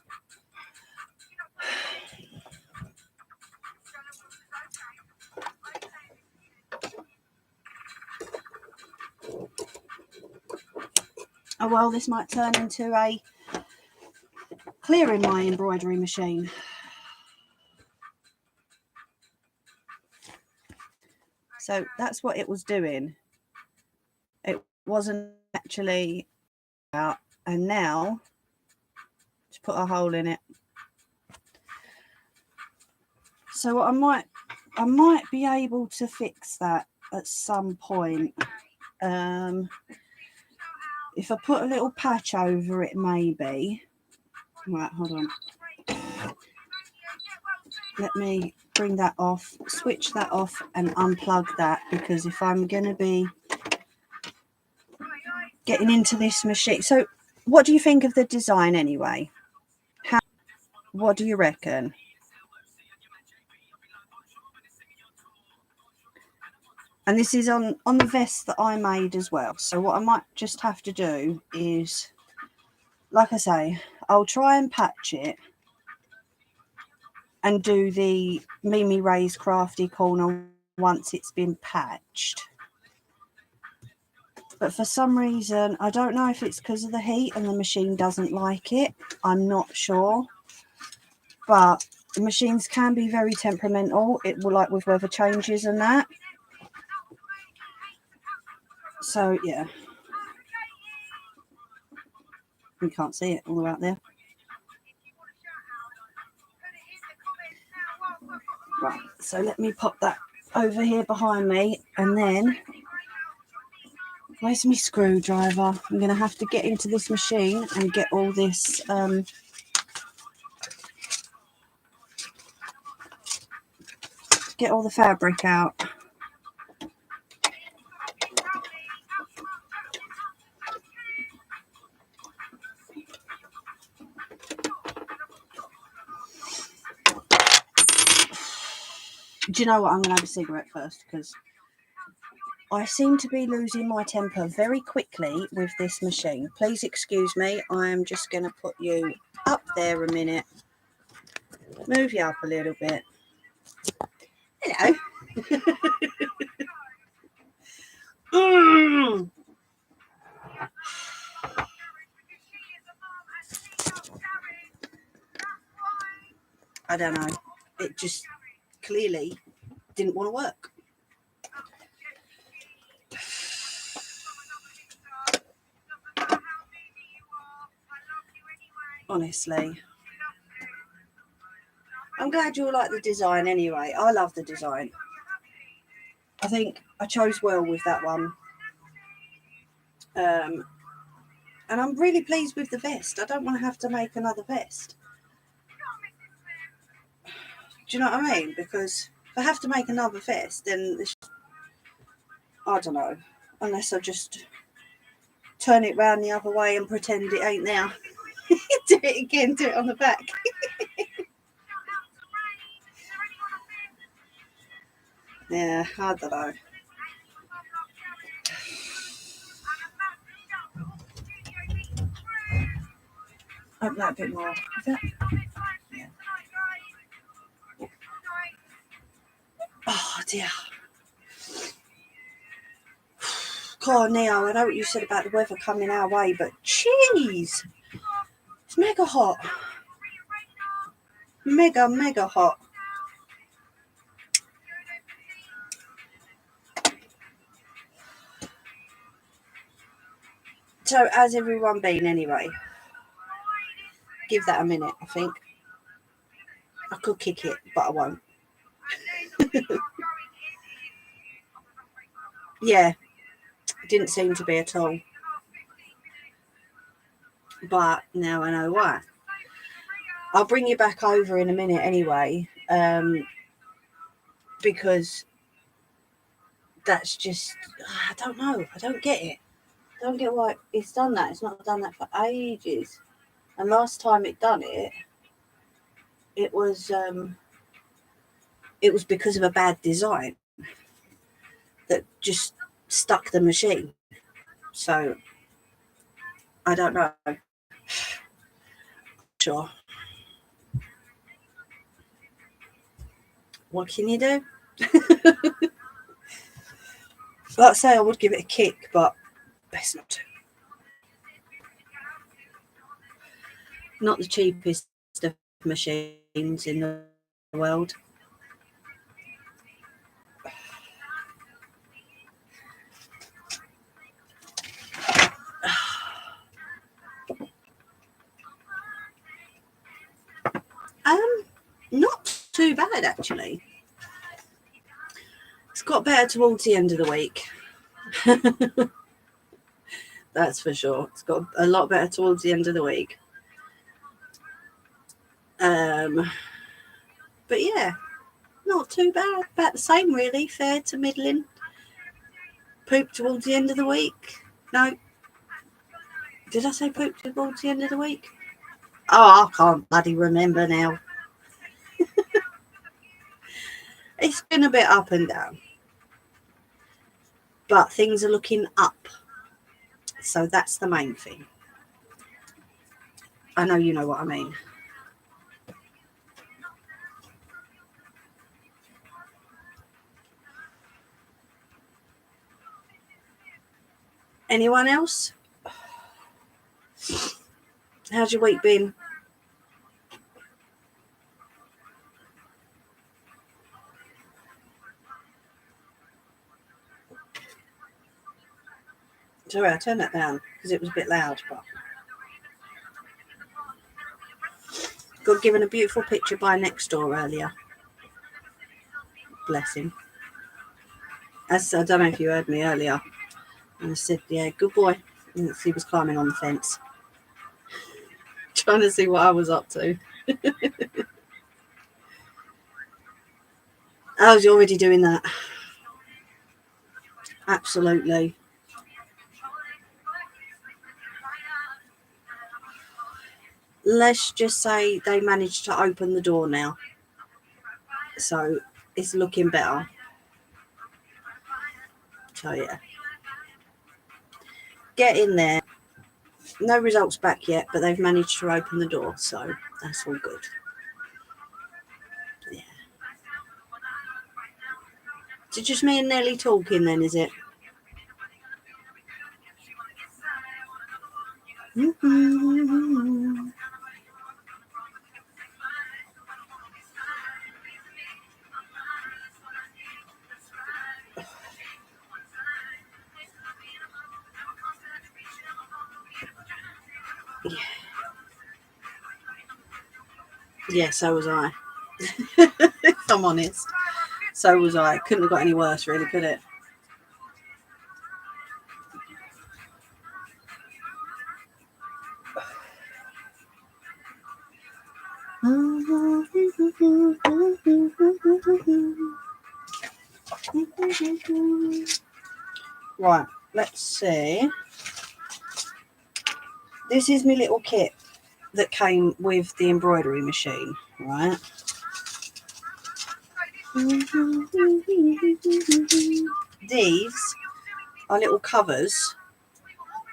Oh, well, this might turn into a clearing my embroidery machine. So that's what it was doing. It wasn't actually out, and now just put a hole in it. So I might be able to fix that at some point. If I put a little patch over it, maybe. Right, hold on. Let me bring that off, switch that off and unplug that, because if I'm going to be getting into this machine. So what do you think of the design anyway? What do you reckon? And this is on the vest that I made as well. So what I might just have to do is, like I say, I'll try and patch it and do the Mimi Ray's Crafty Corner once it's been patched. But for some reason, I don't know if it's because of the heat and the machine doesn't like it. I'm not sure. But the machines can be very temperamental. It will, like with weather changes and that. So, yeah. You can't see it all the way out there. Right, so let me pop that over here behind me, and then where's my screwdriver? I'm going to have to get into this machine and get all this get all the fabric out. Do you know what? I'm going to have a cigarette first, because I seem to be losing my temper very quickly with this machine. Please excuse me. I am just going to put you up there a minute. Move you up a little bit. Hello. I don't know. It just clearly didn't want to work. Honestly. I'm glad you all like the design anyway. I love the design. I think I chose well with that one. And I'm really pleased with the vest. I don't want to have to make another vest. Do you know what I mean? Because if I have to make another vest, then this, I don't know. Unless I just turn it round the other way and pretend it ain't there. Do it again, do it on the back. Yeah, I don't know. Open that a bit more. Is that? Yeah. Oh dear. God, Neo, I know what you said about the weather coming our way, but jeez, it's mega hot. Mega, mega hot. So, how's everyone been anyway? Give that a minute, I think. I could kick it, but I won't. Yeah, didn't seem to be at all. But now I know why. I'll bring you back over in a minute anyway, because that's just, I don't know. I don't get it. I don't get why it's done that. It's not done that for ages. And last time it done it, it was because of a bad design that just stuck the machine. So I don't know. Sure. What can you do? Like I say, I would give it a kick, but best not to. Not the cheapest of machines in the world. Not too bad actually. It's got better towards the end of the week. That's for sure. It's got a lot better towards the end of the week. But yeah, not too bad. About the same really. Fair to middling. Poop towards the end of the week. No. Did I say poop towards the end of the week? Oh, I can't bloody remember now. It's been a bit up and down. But things are looking up. So that's the main thing. I know you know what I mean. Anyone else? How's your week been? Sorry, I turned that down because it was a bit loud. But got given a beautiful picture by next door earlier. Bless him. As I don't know if you heard me earlier. And I said, yeah, good boy. And he was climbing on the fence. Trying to see what I was up to. I was already doing that. Absolutely. Let's just say they managed to open the door now. So it's looking better. So yeah. Get in there. No results back yet, but they've managed to open the door. So that's all good. Yeah. Is it just me and Nelly talking then, is it? Mm-hmm. Yeah, so was I. If I'm honest. So was I. Couldn't have got any worse, really, could it? Right, let's see. This is my little kit that came with the embroidery machine, right? These are little covers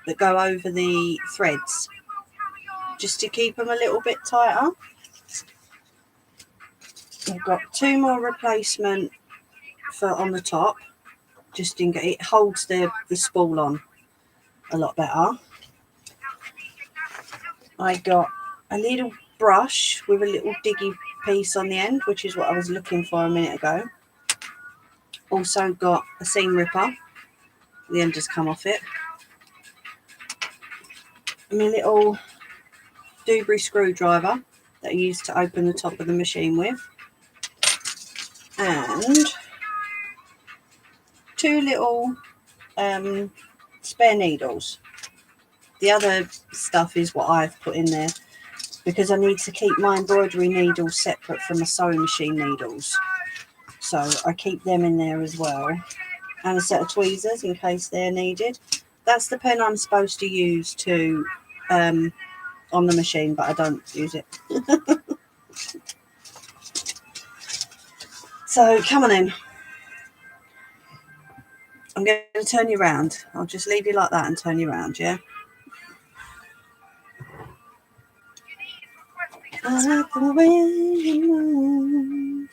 that go over the threads just to keep them a little bit tighter. I've got 2 more replacement for on the top, just in case it holds the spool on a lot better. I got a little brush with a little diggy piece on the end, which is what I was looking for a minute ago. Also got a seam ripper. The end just come off it. And my little Dewberry screwdriver that I use to open the top of the machine with. And 2 little spare needles. The other stuff is what I've put in there because I need to keep my embroidery needles separate from my sewing machine needles. So I keep them in there as well. and a set of tweezers in case they're needed. That's the pen I'm supposed to use to on the machine, but I don't use it. So come on in. I'm going to turn you around. I'll just leave you like that and turn you around, yeah? I like the way you move.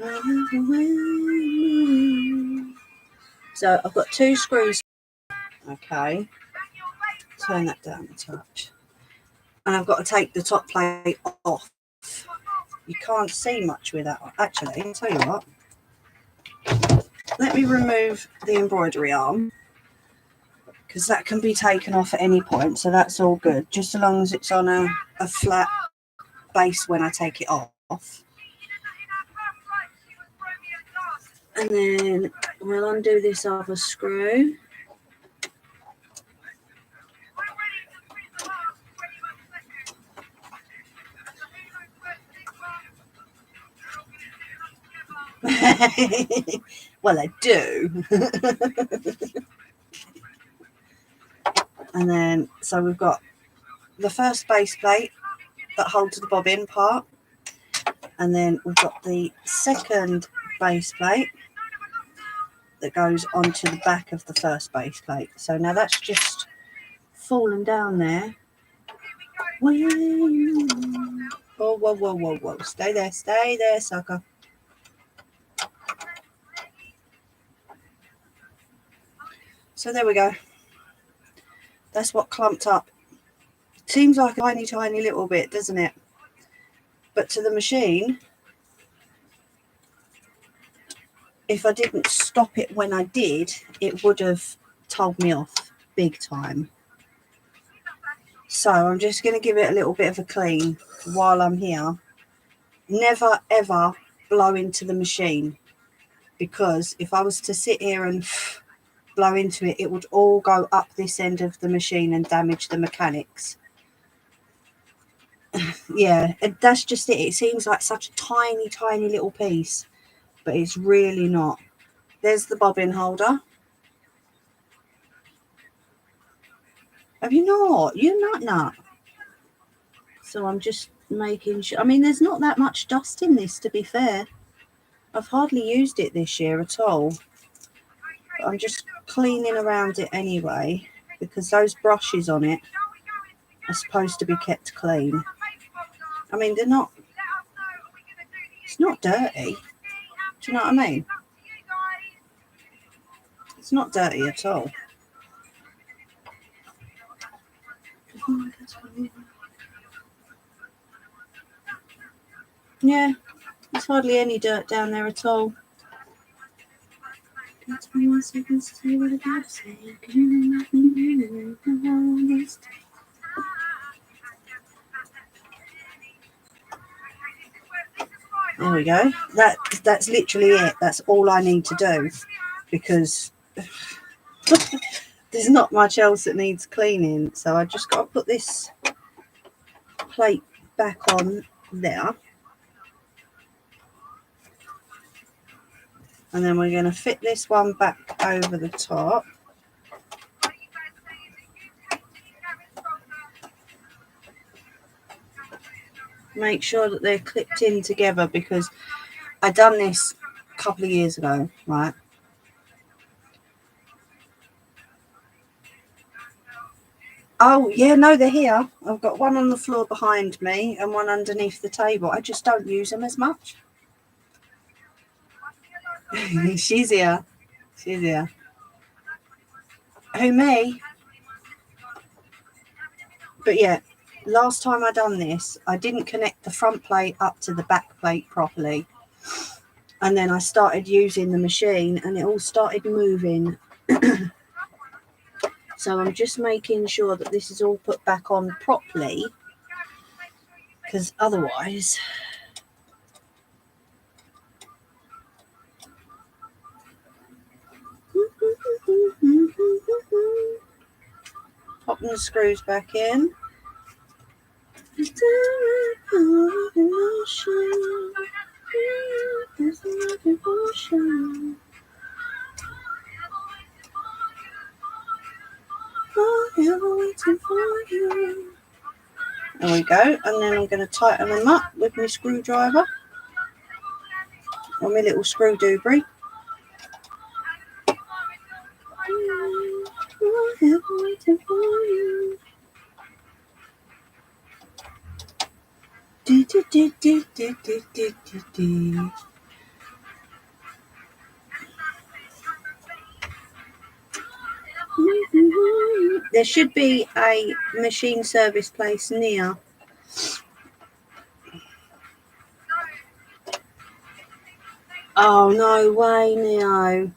I like the way you move. So I've got 2 screws. Okay. Turn that down a touch. And I've got to take the top plate off. You can't see much with that. Actually, I'll tell you what. Let me remove the embroidery arm, because that can be taken off at any point, so that's all good, just as long as it's on a flat base when I take it off. And then we'll undo this other screw. Well, I do. And then, so we've got the first base plate that holds the bobbin part, and then we've got the second base plate that goes onto the back of the first base plate. So now that's just fallen down there. Oh, whoa, whoa, whoa, whoa. Stay there, sucker. So there we go. That's what clumped up. Seems like a tiny, tiny little bit, doesn't it? But to the machine, if I didn't stop it when I did, it would have told me off big time. So I'm just going to give it a little bit of a clean while I'm here. Never, ever blow into the machine, because if I was to sit here and blow into it, it would all go up this end of the machine and damage the mechanics. Yeah, that's just it. It seems like such a tiny, tiny little piece, but it's really not. There's the bobbin holder. Have you not? You're not. So I'm just making sure. I mean, there's not that much dust in this, to be fair. I've hardly used it this year at all. But I'm just cleaning around it anyway, because those brushes on it are supposed to be kept clean. I mean, they're not. It's not dirty. Do you know what I mean? It's not dirty at all. Yeah, there's hardly any dirt down there at all. Got 21 seconds to see what I gotta say. There we go. That's literally it. That's all I need to do, because there's not much else that needs cleaning. So I just got to put this plate back on there. And then we're going to fit this one back over the top. Make sure that they're clipped in together, because I done this a couple of years ago, right? Oh, yeah, no, they're here. I've got one on the floor behind me and one underneath the table. I just don't use them as much. She's here. She's here. Who, me? But yeah, last time I done this, I didn't connect the front plate up to the back plate properly. And then I started using the machine and it all started moving. So I'm just making sure that this is all put back on properly, because otherwise... Popping the screws back in. Forever waiting for you. There we go. And then I'm going to tighten them up with my screwdriver or my little screw doobry. Forever waiting for you. Do, do, do, do, do, do, do, do, do. There should be a machine service place near. Oh, no way, Neo.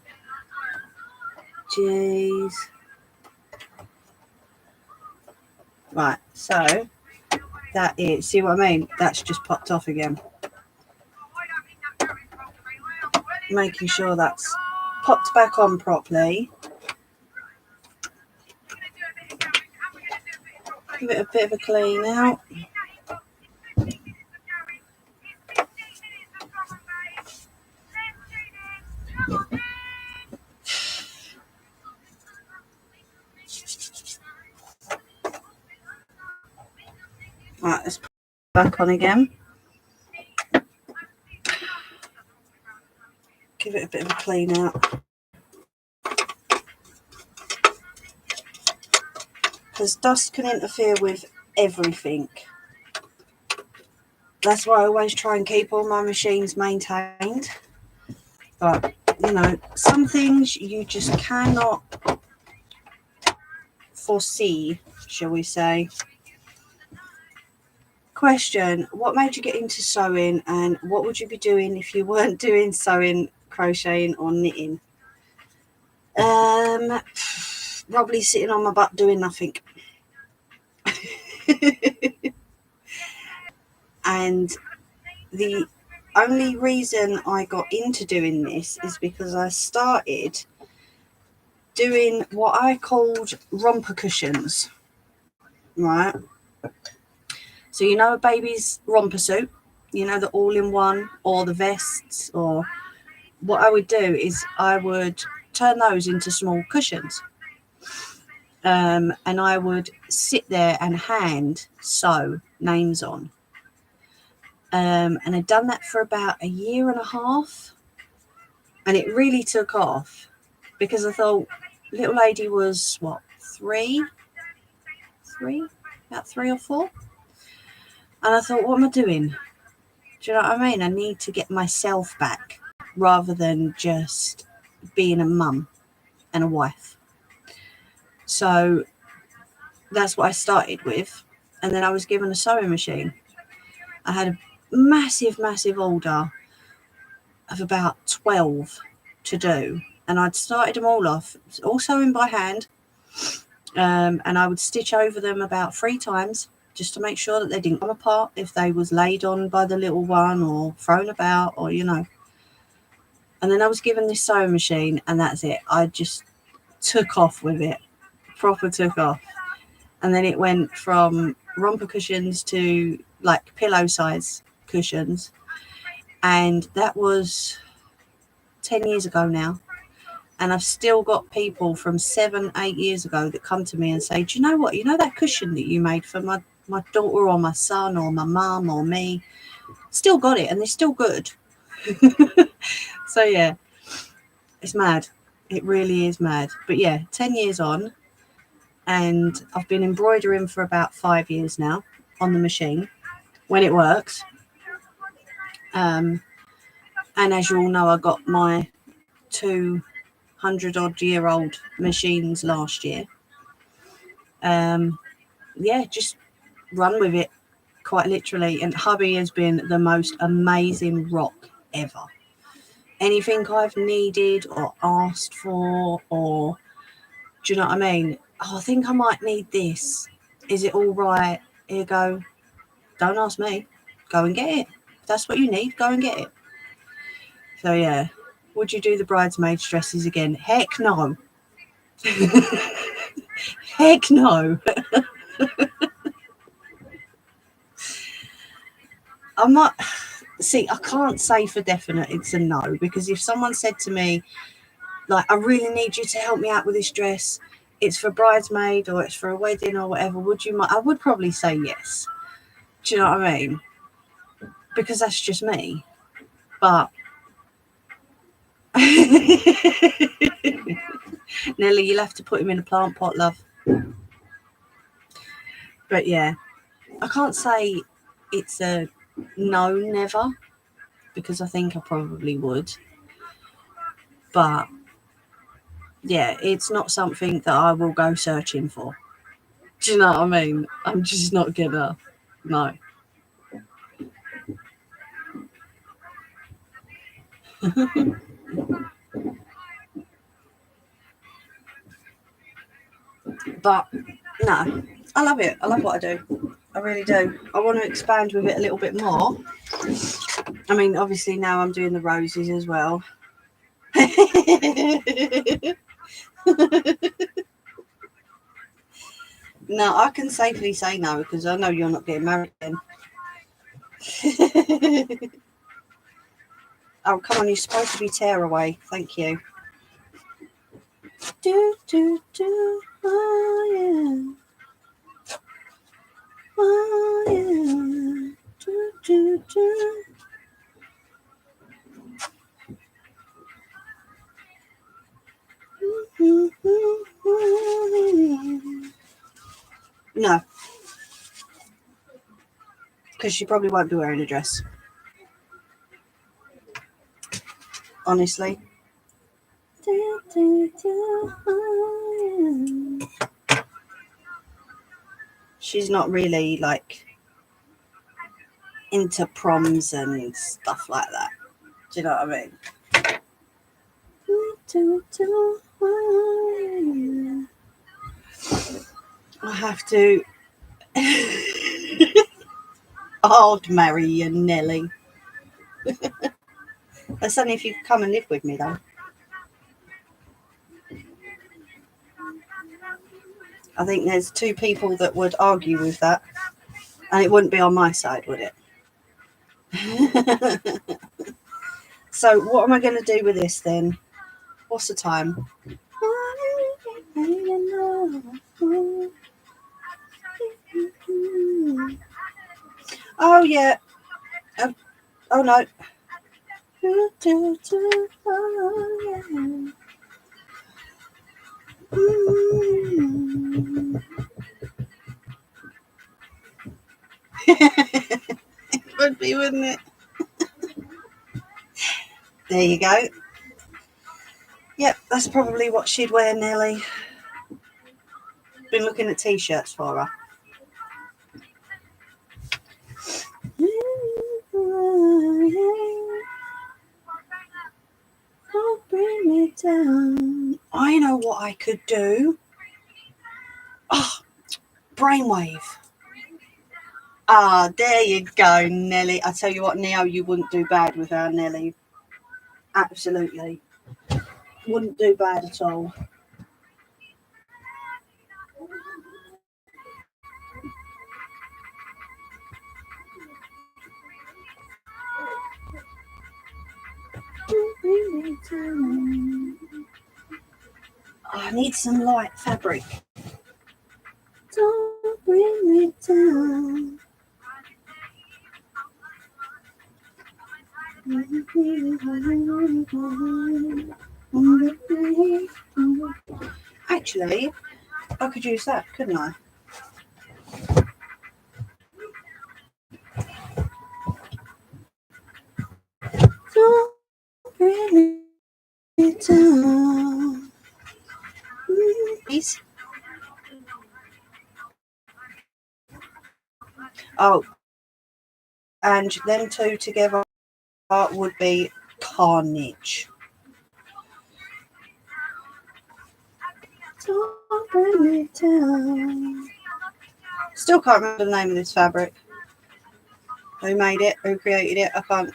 Jeez. Right, so that is, see what I mean? That's just popped off again. Making sure that's popped back on properly. Give it a bit of a clean out. Right, let's put it back on again. Give it a bit of a clean out. Because dust can interfere with everything. That's why I always try and keep all my machines maintained. But, you know, some things you just cannot foresee, shall we say. Question, what made you get into sewing, and what would you be doing if you weren't doing sewing, crocheting or knitting? Probably sitting on my butt doing nothing. And the only reason I got into doing this is because I started doing what I called romper cushions, right? So you know a baby's romper suit, you know, the all-in-one or the vests, or what I would do is I would turn those into small cushions. And I would sit there and hand sew names on. And I'd done that for about a year and a half. And it really took off because I thought little lady was, what, about 3 or 4. And I thought, what am I doing? Do you know what I mean? I need to get myself back rather than just being a mum and a wife. So that's what I started with. And then I was given a sewing machine. I had a massive order of about 12 to do. And I'd started them all off, all sewing by hand. And I would stitch over them about 3 times just to make sure that they didn't come apart if they was laid on by the little one or thrown about, or, you know. And then I was given this sewing machine, and that's it. I just took off with it, proper took off. And then it went from romper cushions to like pillow size cushions. And that was 10 years ago now. And I've still got people from 7-8 years ago that come to me and say, do you know what? You know that cushion that you made for my daughter or my son or my mum or me? Still got it, and they're still good. So, yeah, it's mad. It really is mad. But, yeah, 10 years on, and I've been embroidering for about 5 years now on the machine when it works. And as you all know, I got my 200-odd-year-old machines last year. Yeah, just run with it, quite literally. And hubby has been the most amazing rock ever. Anything I've needed or asked for, or do you know what I mean? Oh, I think I might need this. Is it all right? Here you go. Don't ask me. Go and get it. If that's what you need, go and get it. So, yeah. Would you do the bridesmaids' dresses again? Heck no. Heck no. I See, I can't say for definite it's a no, because if someone said to me, like, I really need you to help me out with this dress, it's for bridesmaid or it's for a wedding or whatever, would you mind? I would probably say yes. Do you know what I mean? Because that's just me. But Nelly, you'll have to put him in a plant pot, love. But yeah, I can't say it's a no, never, because I think I probably would. But yeah, it's not something that I will go searching for. Do you know what I mean? I'm just not gonna. No. But no, I love it. I love what I do. I really do. I want to expand with it a little bit more. I mean, obviously now I'm doing the roses as well. No, I can safely say no because I know you're not getting married then. Oh, come on, you're supposed to be tearaway. Thank you. Do, do, do. Oh, yeah. Oh, yeah. Do, do, do. No, because she probably won't be wearing a dress. Honestly. She's not really like into proms and stuff like that. Do you know what I mean? I have to. I'd marry you, Nelly. That's only if you come and live with me, though. I think there's two people that would argue with that, and it wouldn't be on my side, would it? So, what am I going to do with this then? What's the time? Oh, yeah. Oh, no. It would be, wouldn't it? There you go. Yep, that's probably what she'd wear, Nelly. Been looking at t-shirts for her. Don't bring me down. I know what I could do. Oh, brainwave. Ah, there you go, Nelly. I tell you what, Neo, you wouldn't do bad with her, Nelly. Absolutely. Wouldn't do bad at all. I need some light fabric. Don't bring me down. Actually, I could use that, couldn't I? Don't bring me down. Please. Oh, and them two together would be carnage. Don't bring me down. Still can't remember the name of this fabric. Who made it? Who created it? I can't.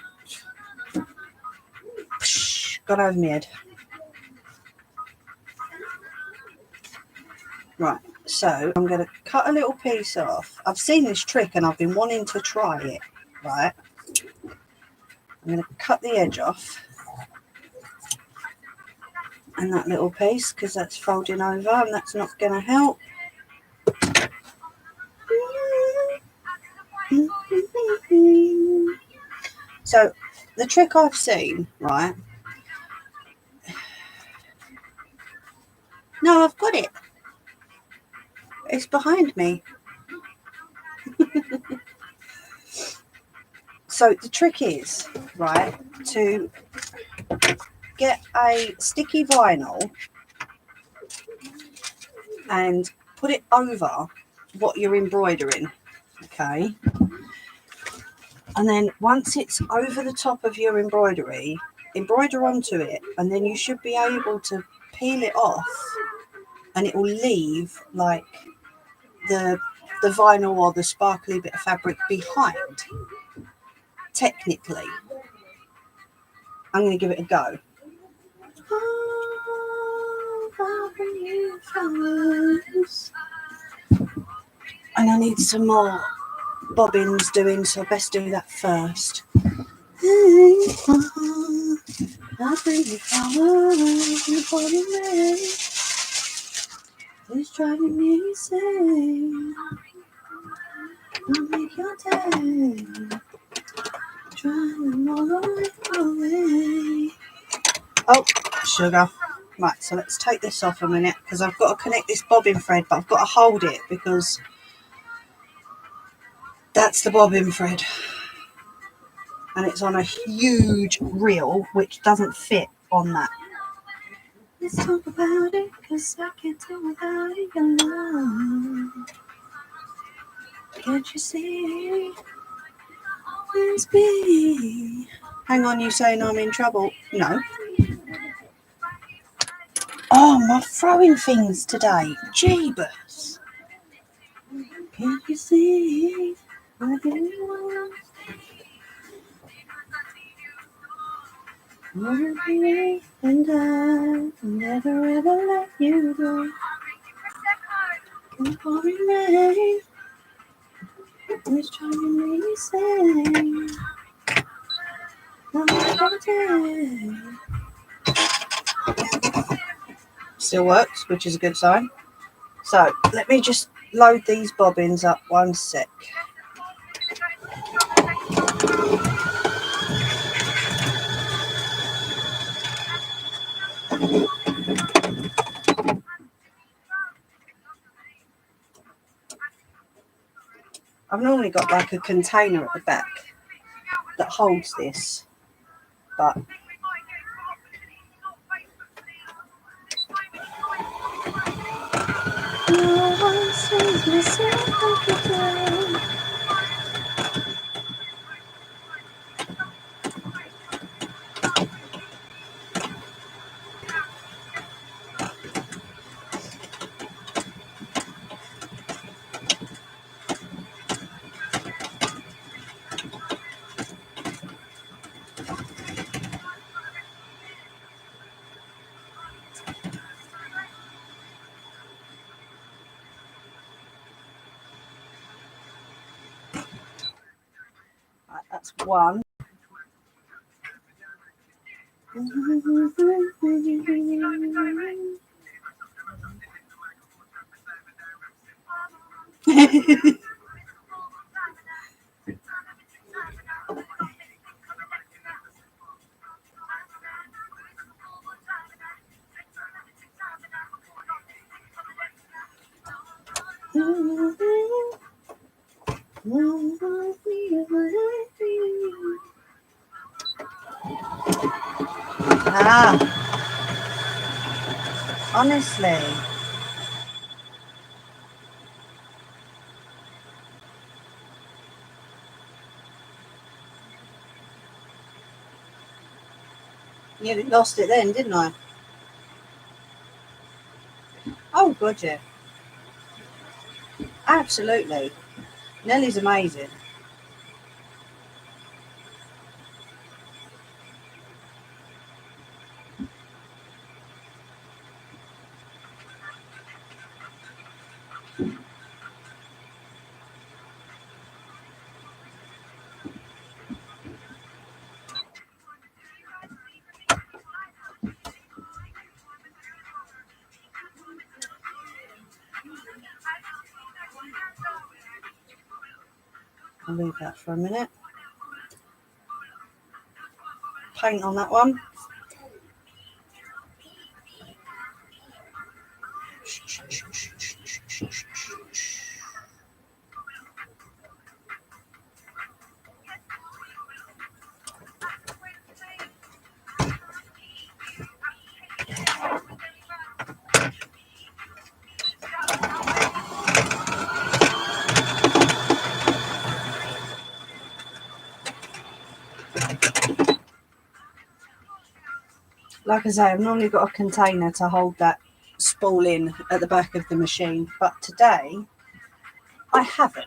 Got over my head. Right, so I'm going to cut a little piece off. I've seen this trick and I've been wanting to try it, right? I'm going to cut the edge off and that little piece because that's folding over and that's not going to help. So the trick I've seen, right? No, I've got it. It's behind me. So the trick is, right, to get a sticky vinyl and put it over what you're embroidering, okay? And then once it's over the top of your embroidery, embroider onto it, and then you should be able to peel it off and it will leave like the vinyl or the sparkly bit of fabric behind. Technically, I'm going to give it a go. And I need some more bobbins doing, so I best do that first. It's driving me insane. I'll make your day. Driving all the way away. Oh, sugar. Right, so let's take this off a minute because I've got to connect this bobbin thread, but I've got to hold it because that's the bobbin thread. And it's on a huge reel which doesn't fit on that. Let's talk about it because I can't tell without it, you know. Can't you see? Always be. Hang on, you saying I'm in trouble? No. Oh, my throwing things today. Jeebus. Can't you see? I do want you, and I will never ever let you go. Keep on remain. It's driving me insane. Still works, which is a good sign. So let me just load these bobbins up one sec. I've normally got like a container at the back that holds this, but no one sees myself again. Right, that's one. Ah, honestly. You lost it then, didn't I? Oh, good, yeah. Absolutely. Nellie's amazing. I'll leave that for a minute. Paint on that one. Like I say, I've normally got a container to hold that spool in at the back of the machine, but today I haven't.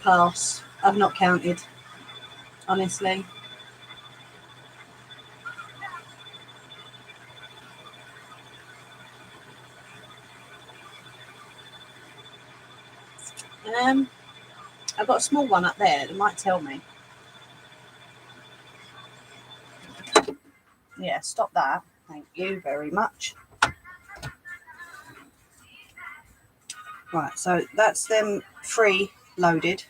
Pass. I've not counted, honestly. I've got a small one up there that might tell me. Yeah, stop that. Thank you very much. Right, so that's them 3 loaded.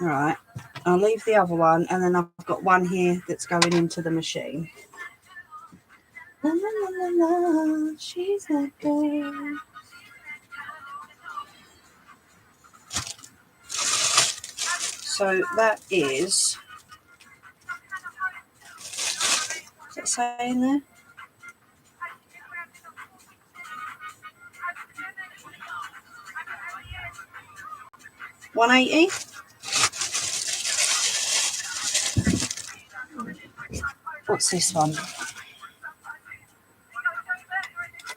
Right, I'll leave the other one, and then I've got one here that's going into the machine. La, la, la, la, she's that girl. So that is, what's it saying there? $180. What's this one?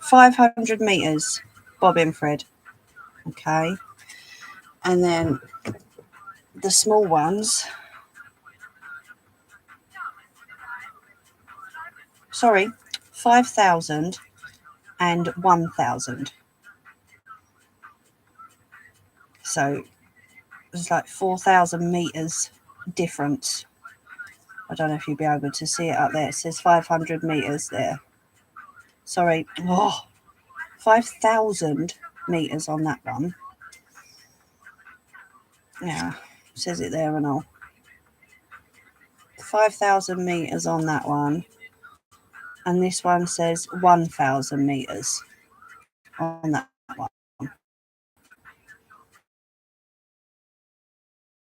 500 meters bobbin thread. Okay, and then the small ones. Sorry, 5,000 and 1,000. So it's like 4,000 meters difference. I don't know if you'll be able to see it up there. It says 500 meters there. Sorry, 5,000 meters on that one. Yeah, says it there and all. 5,000 meters on that one, and this one says 1,000 meters on that one.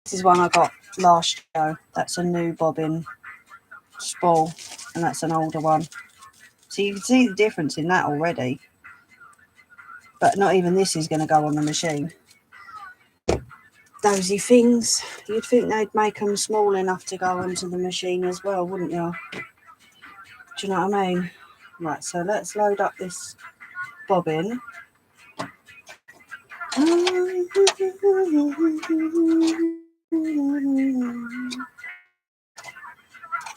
This is one I got last year. That's a new bobbin spool, and that's an older one. So you can see the difference in that already. But not even this is going to go on the machine. Thosy things. You'd think they'd make them small enough to go onto the machine as well, wouldn't you? Do you know what I mean? Right, so let's load up this bobbin.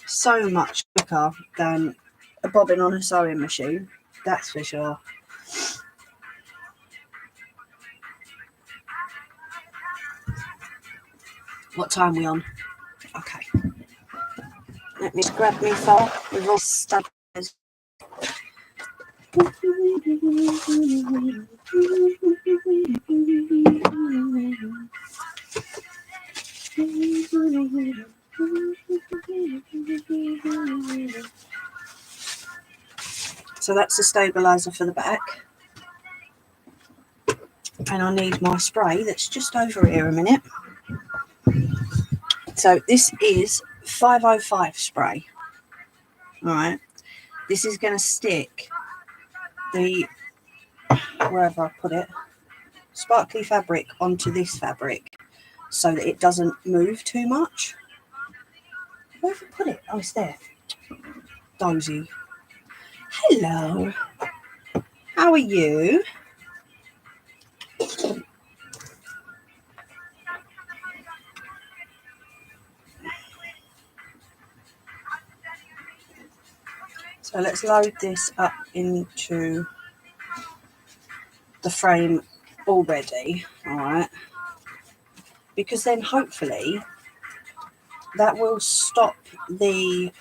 So much quicker than a bobbin on a sewing machine, that's for sure. What time are we on? Okay. Let me just grab me phone with all stuff. So that's the stabilizer for the back. And I need my spray that's just over here a minute. So this is 505 spray. All right. This is going to stick the, wherever I put it, sparkly fabric onto this fabric so that it doesn't move too much. Where have I put it? Oh, it's there. Dozy. Hello. How are you? So let's load this up into the frame already, all right, because then hopefully that will stop the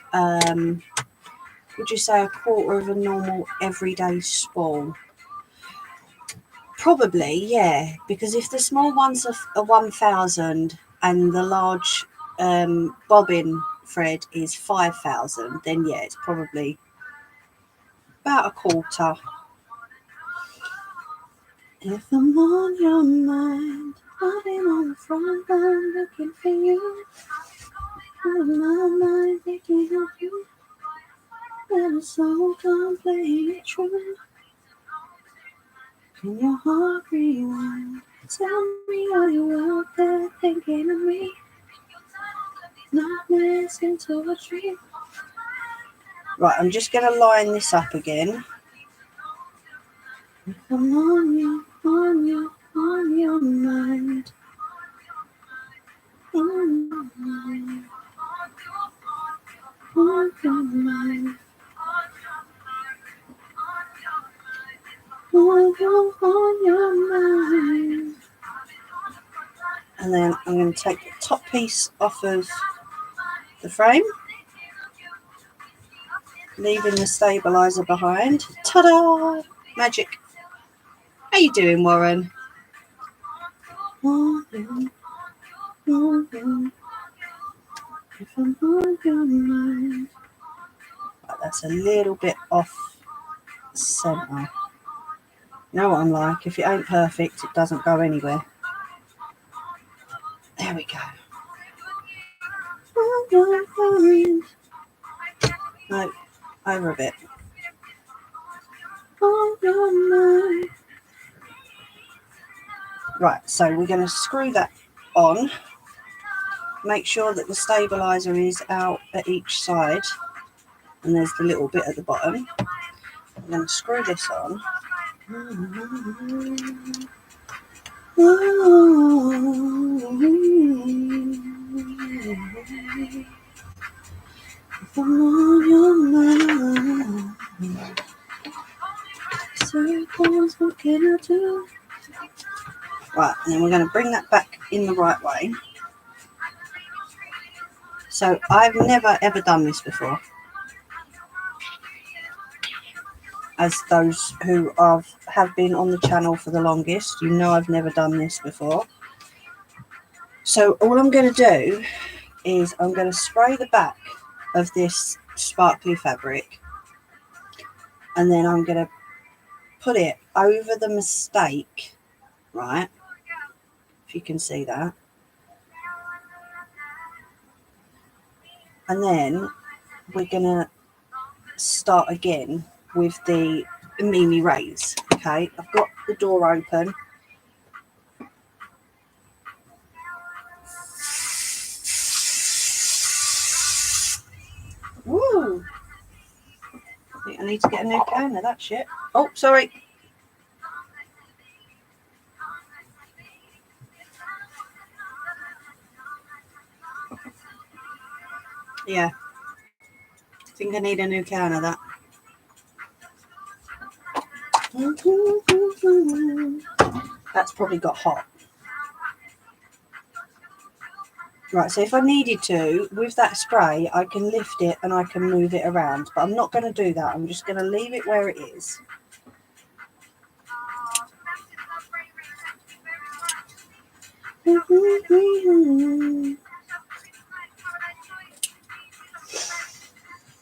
would you say a quarter of a normal everyday spool? Probably, yeah, because if the small ones are 1,000 and the large bobbin thread is 5,000, then yeah, it's probably about a quarter. If I'm on your mind, I've been on the front line looking for you. On my mind, thinking of you. And it's so completely true. Can your heart rewind? Tell me, are you out there thinking of me? Nightmares into a dream. Right, I'm just going to line this up again. If I'm on your mind, on your mind. On your mind. On your mind. And then I'm going to take the top piece off of the frame, leaving the stabilizer behind. Ta-da! Magic. How you doing, Warren? If I'm on your mind. Right, that's a little bit off center. You know what I'm like? If it ain't perfect, it doesn't go anywhere. There we go. No, over a bit. Right, so we're going to screw that on. Make sure that the stabilizer is out at each side. And there's the little bit at the bottom. I'm going to screw this on. If I'm on your mind, circles, what can I do? Right, and then we're going to bring that back in the right way. So I've never ever done this before. As those who have been on the channel for the longest, you know I've never done this before. So all I'm going to do is I'm going to spray the back of this sparkly fabric, and then I'm going to put it over the mistake, right? If you can see that. And then we're going to start again with the Mimi rays. Okay, I've got the door open. Woo! I think I need to get a new can of that shit. Oh, sorry. Yeah. I think I need a new can of that. That's probably got hot. Right, so if I needed to, with that spray, I can lift it and I can move it around. But I'm not going to do that. I'm just going to leave it where it is.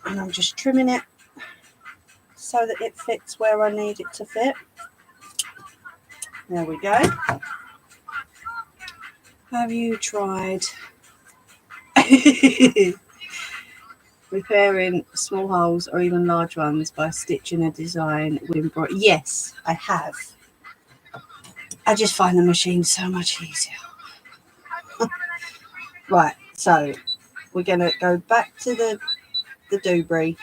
And I'm just trimming it so that it fits where I need it to fit. There we go. Have you tried repairing small holes or even large ones by stitching a design with embroidery? Yes, I have. I just find the machine so much easier. Right, so we're going to go back to the doobry.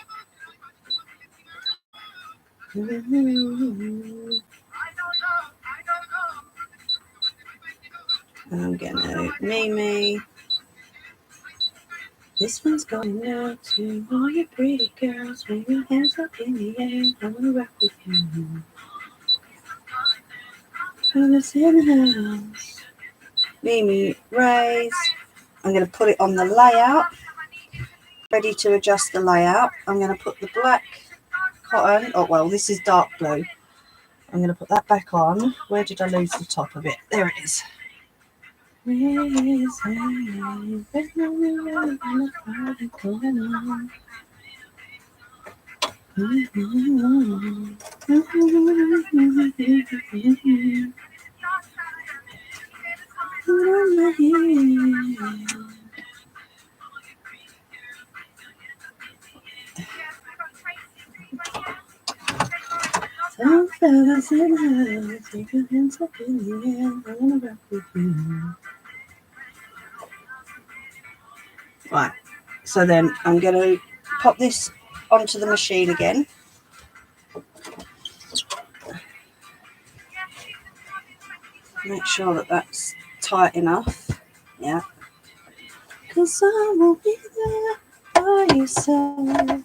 I'm going to Mimi. This one's going out to all you pretty girls. Swing your hands up in the air. I want to rock with you. Mimi Rays. I'm going to put it on the layout. Ready to adjust the layout. I'm going to put the black cotton. Oh, well, this is dark blue. I'm going to put that back on. Where did I lose the top of it? There it is. Right, so then I'm going to pop this onto the machine again. Make sure that that's tight enough. Yeah. 'Cause I will be there by your side.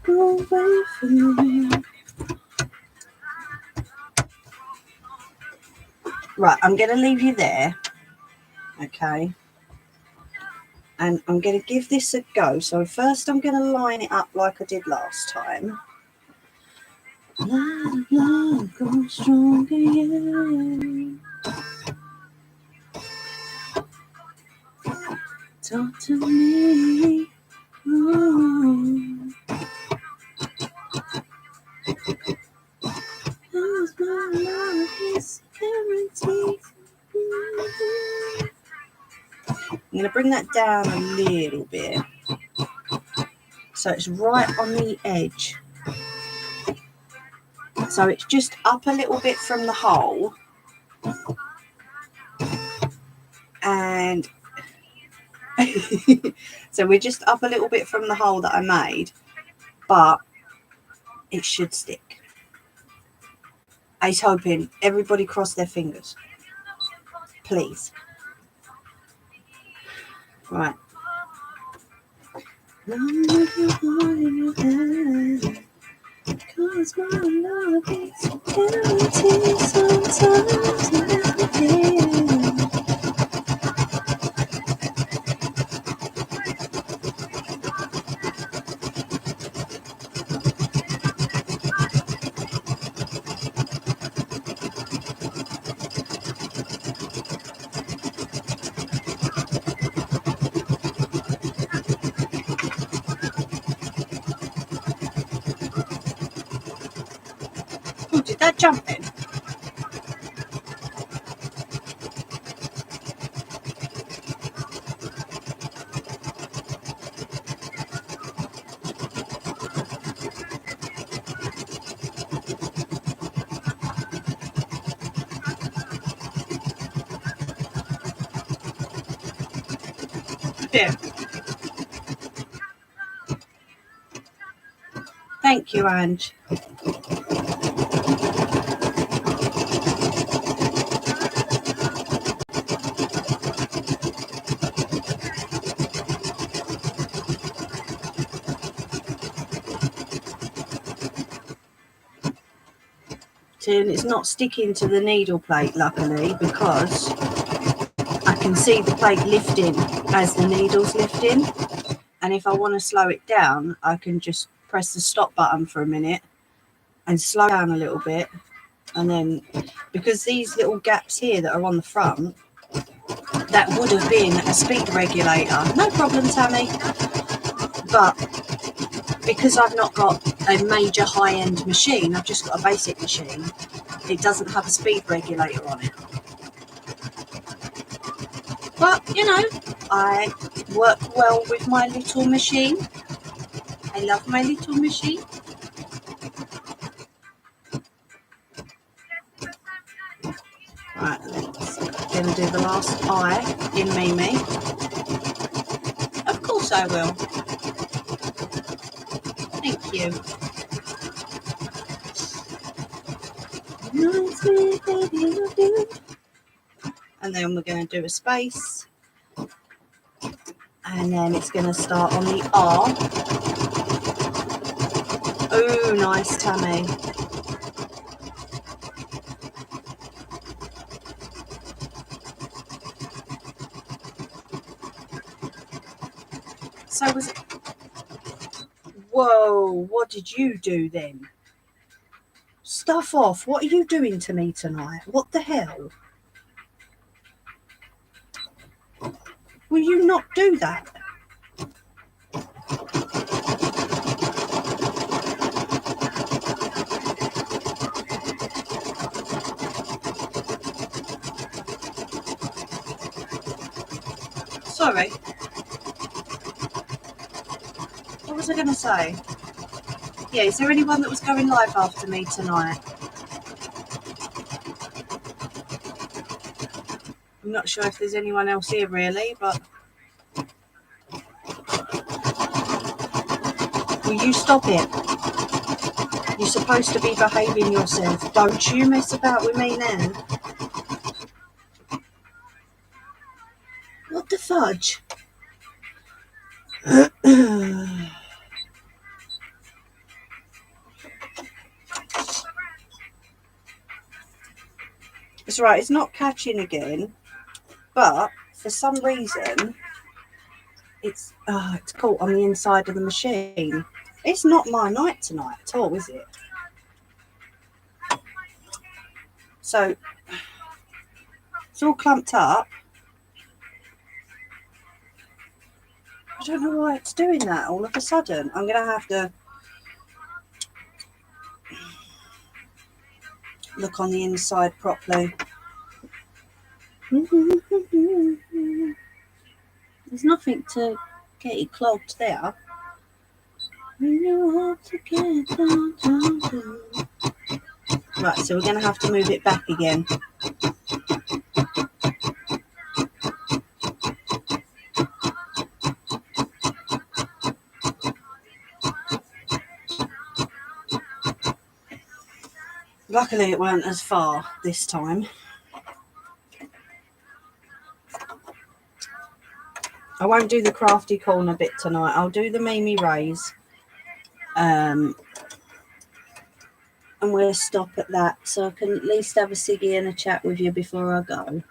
Go away from me. Right, I'm going to leave you there. Okay. And I'm going to give this a go. So first I'm going to line it up like I did last time. Love grows stronger, yeah. Talk to me. Oh. Cause my love is guaranteed. I'm going to bring that down a little bit. So it's right on the edge. So it's just up a little bit from the hole. And so we're just up a little bit from the hole that I made. But it should stick. I was hoping everybody cross their fingers. Please. Right. Cause my love is guaranteed sometimes and everything. Oh, did that jump in? Yeah. Thank you, Ange. And it's not sticking to the needle plate, luckily, because I can see the plate lifting as the needle's lifting. And if I want to slow it down, I can just press the stop button for a minute and slow down a little bit. And then, because these little gaps here that are on the front, that would have been a speed regulator. No problem, Tammy. But because I've not got a major high-end machine, I've just got a basic machine. It doesn't have a speed regulator on it. But, you know, I work well with my little machine. I love my little machine. Right, let's going to do the last eye in Mimi. Of course I will. Thank you. And then we're going to do a space. And then it's going to start on the R. Oh, nice, Tammy. So was it... Whoa, what did you do then? Stuff off. What are you doing to me tonight? What the hell? Will you not do that? Sorry. What was I going to say? Yeah, is there anyone that was going live after me tonight? I'm not sure if there's anyone else here really, but... Will you stop it? You're supposed to be behaving yourself. Don't you mess about with me now. What the fudge? It's right, it's not catching again, but for some reason it's caught on the inside of the machine. It's not my night tonight at all, is it? So it's all clumped up. I don't know why it's doing that all of a sudden. I'm going to have to look on the inside properly. There's nothing to get it clogged there. Right, so we're going to have to move it back again. Luckily it weren't as far this time. I won't do the crafty corner bit tonight. I'll do the Mimi Rays. And we'll stop at that, so I can at least have a ciggy and a chat with you before I go.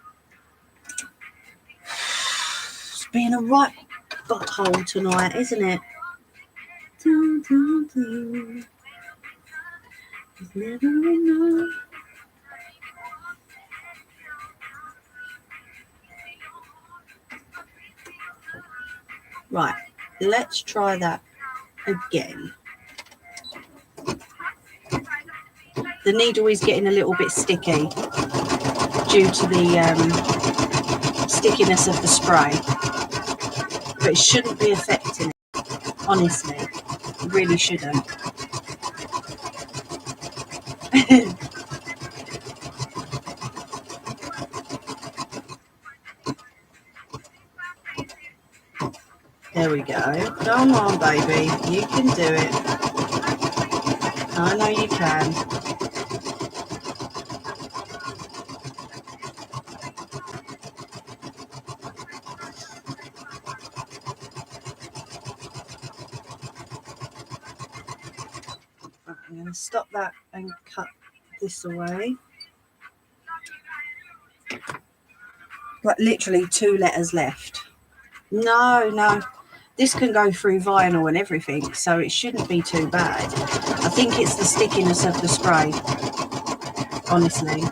It's been a right butthole tonight, isn't it? Never enough. Right, let's try that again. The needle is getting a little bit sticky due to the stickiness of the spray, but it shouldn't be affecting it, honestly. It really shouldn't. There we go. Come on, baby. You can do it. I know you can. Right, I'm going to stop that and cut this away. Got literally 2 letters left. No. This can go through vinyl and everything, so it shouldn't be too bad. I think it's the stickiness of the spray, honestly.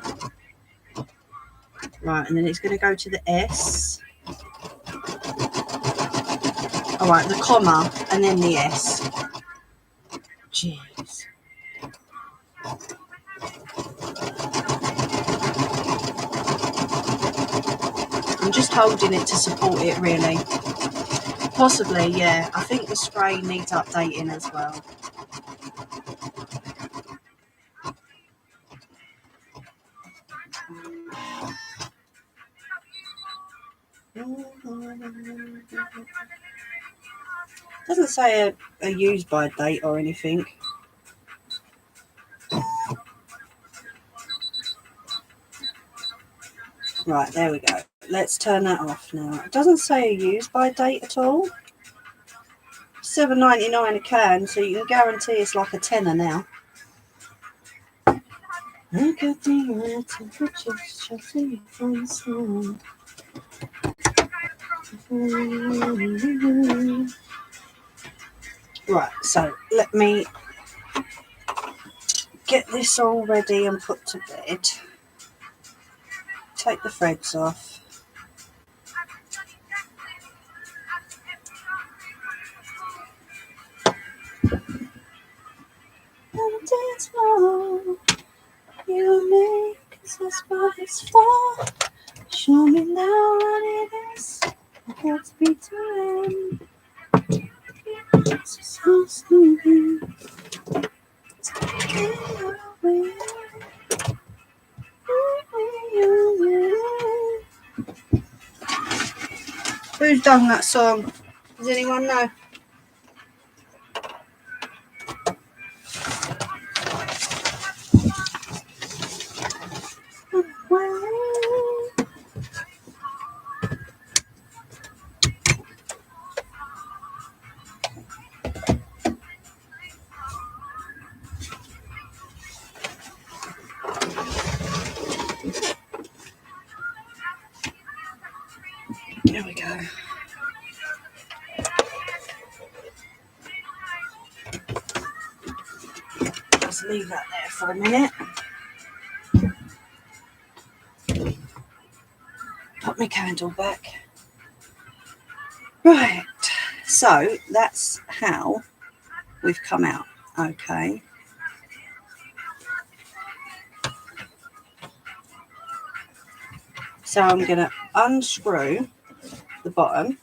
Right, and then it's going to go to the S. All right, the comma and then the S. Jeez. I'm just holding it to support it, really. Possibly, yeah. I think the spray needs updating as well. Doesn't say a use by date or anything. Right, there we go. Let's turn that off now. It doesn't say a use by date at all. $7.99 a can, so you can guarantee it's like a tenner now. Look at the temperatures, chasing from the sun. Right, so let me get this all ready and put to bed. Take the threads off. And dance more, you and me, 'cause that's what it's for. Show me now what it is. I got to be doing. It's so stupid. Who's done that song? Does anyone know? There we go. Just leave that there for a minute. Put my candle back. Right, so that's how we've come out, okay. So I'm going to unscrew the bottom.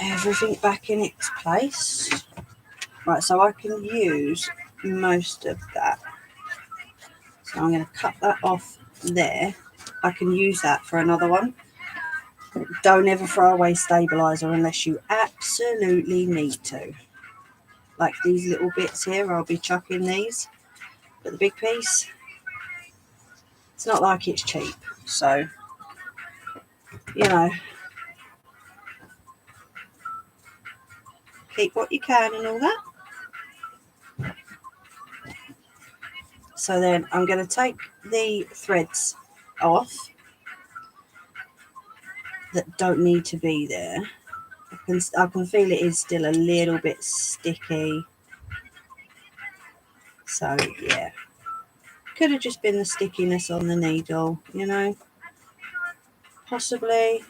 Everything back in its place. Right, so I can use most of that. So I'm going to cut that off there. I can use that for another one. Don't ever throw away stabilizer unless you absolutely need to. Like these little bits here, I'll be chucking these. But the big piece, it's not like it's cheap. So, you know, keep what you can and all that. So then I'm going to take the threads off that don't need to be there. I can feel it is still a little bit sticky. So yeah, could have just been the stickiness on the needle, you know, possibly.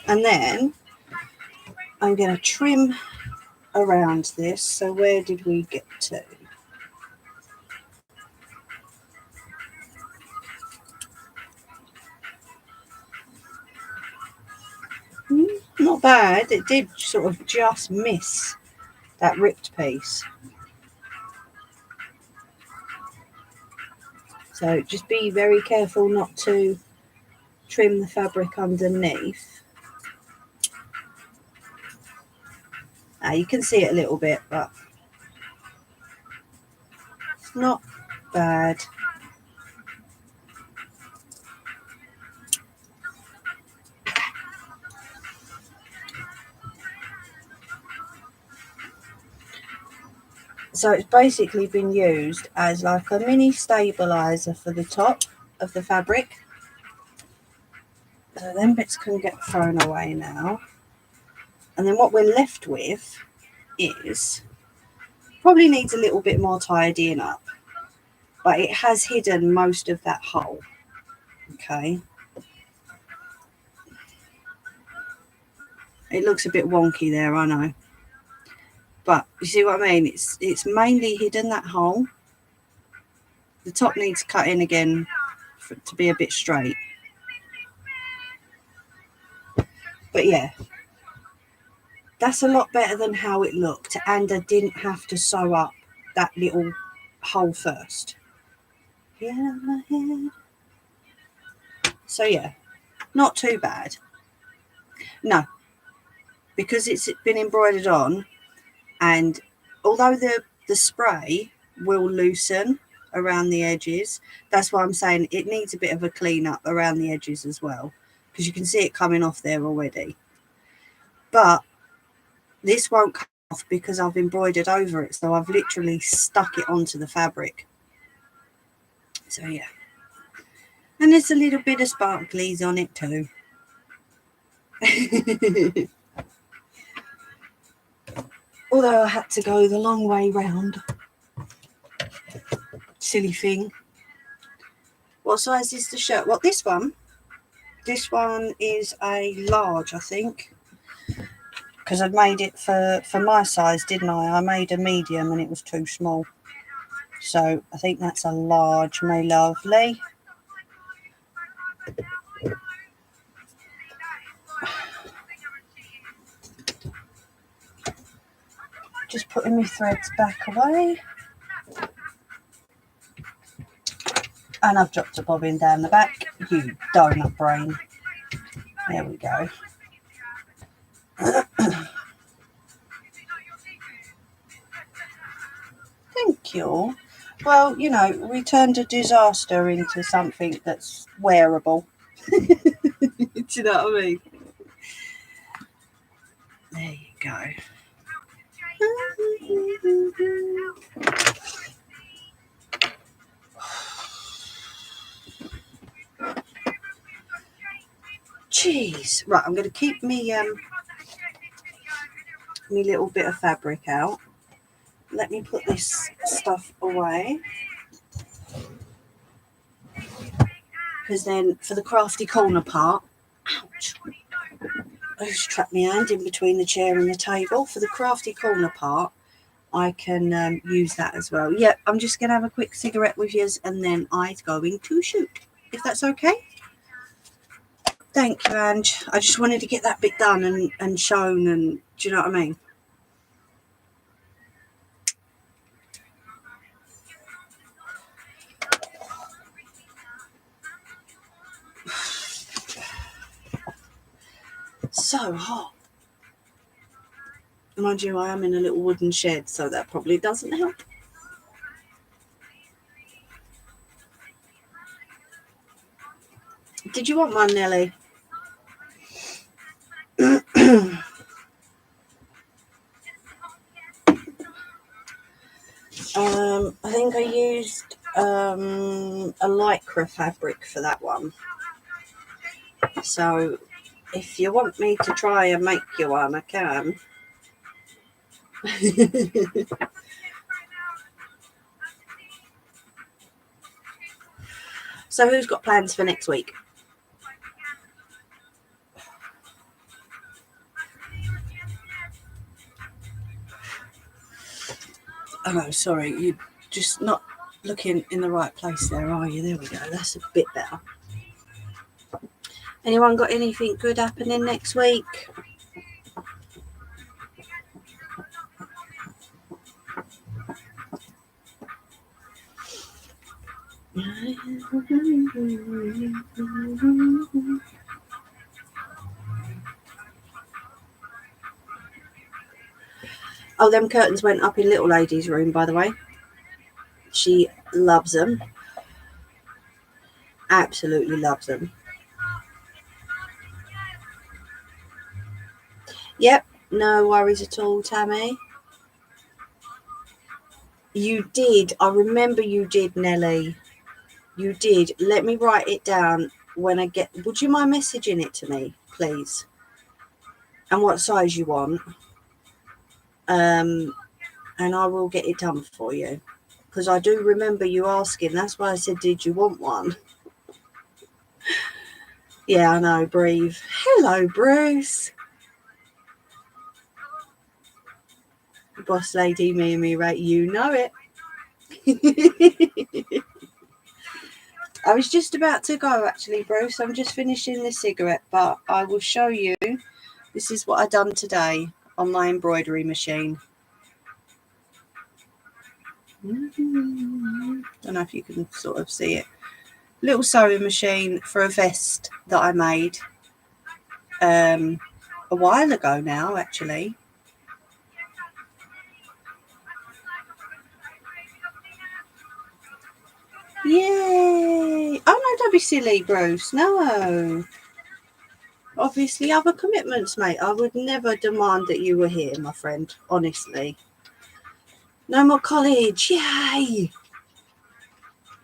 And then I'm going to trim around this. So where did we get to? Not bad. It did sort of just miss that ripped piece. So just be very careful not to trim the fabric underneath. Now you can see it a little bit, but it's not bad. So it's basically been used as like a mini stabilizer for the top of the fabric. So them bits can get thrown away now. And then what we're left with is, probably needs a little bit more tidying up, but it has hidden most of that hole. Okay. It looks a bit wonky there, I know. But you see what I mean? It's mainly hidden, that hole. The top needs cut in again for it to be a bit straight. But yeah, that's a lot better than how it looked, and I didn't have to sew up that little hole first. Yeah, my head. So yeah, not too bad. No, because it's been embroidered on, and although the spray will loosen around the edges, that's why I'm saying it needs a bit of a clean up around the edges as well, because you can see it coming off there already. But this won't come off because I've embroidered over it, so I've literally stuck it onto the fabric. So yeah, and there's a little bit of sparklies on it too. Although I had to go the long way round. Silly thing. What size is the shirt? What, this one? This one is a large, I think. Because I'd made it for my size, didn't I? I made a medium and it was too small. So I think that's a large, my lovely. Just putting my threads back away. And I've dropped a bobbin down the back. You donut brain. There we go. Thank you. Well, you know, we turned a disaster into something that's wearable. Do you know what I mean? There you go. Jeez. Right, I'm going to keep me me little bit of fabric out. Let me put this stuff away. Because then for the crafty corner part, ouch, I just trapped my hand in between the chair and the table. For the crafty corner part, I can use that as well. Yeah, I'm just going to have a quick cigarette with yous and then I'm going to shoot, if that's okay. Thank you, Ange. I just wanted to get that bit done and shown, and do you know what I mean? So hot. Mind you, I am in a little wooden shed, so that probably doesn't help. Did you want one, Nelly? I think I used a lycra fabric for that one. So if you want me to try and make you one, I can. So who's got plans for next week? Oh no, sorry, you're just not looking in the right place there, are you? There we go, that's a bit better. Anyone got anything good happening next week? Oh, them curtains went up in little lady's room, by the way. She loves them. Absolutely loves them. Yep, no worries at all, Tammy. You did. I remember you did, Nelly. You did. Let me write it down when I get... Would you mind messaging it to me, please? And what size you want. And I will get it done for you. Because I do remember you asking. That's why I said, did you want one? Yeah, I know, Breve. Hello, Bruce. Boss lady, me, right? You know it. I was just about to go, actually, Bruce. I'm just finishing the cigarette, but I will show you. This is what I done today on my embroidery machine. Don't know if you can sort of see it. Little sewing machine for a vest that I made a while ago now, actually. Yay! Oh no, don't be silly, Bruce. No. Obviously, other commitments, mate. I would never demand that you were here, my friend. Honestly. No more college. Yay!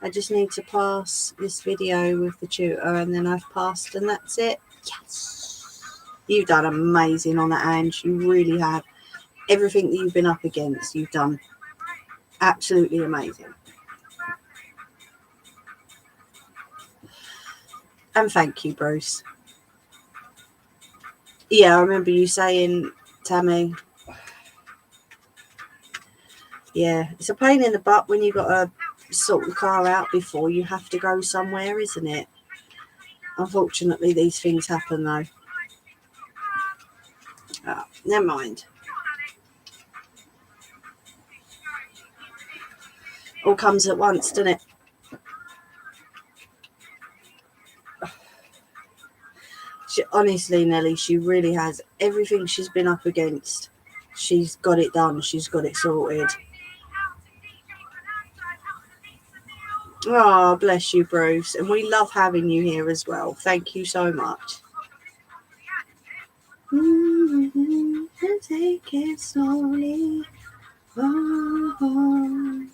I just need to pass this video with the tutor and then I've passed and that's it. Yes! You've done amazing on that, Ange. You really have. Everything that you've been up against, you've done absolutely amazing. And thank you, Bruce. Yeah, I remember you saying, Tammy, yeah, it's a pain in the butt when you've got to sort the car out before you have to go somewhere, isn't it? Unfortunately, these things happen, though. Oh, never mind. All comes at once, doesn't it? Honestly, Nelly, she really has. Everything she's been up against, she's got it done. She's got it sorted. Oh, bless you, Bruce. And we love having you here as well. Thank you so much. Take it slowly. Oh.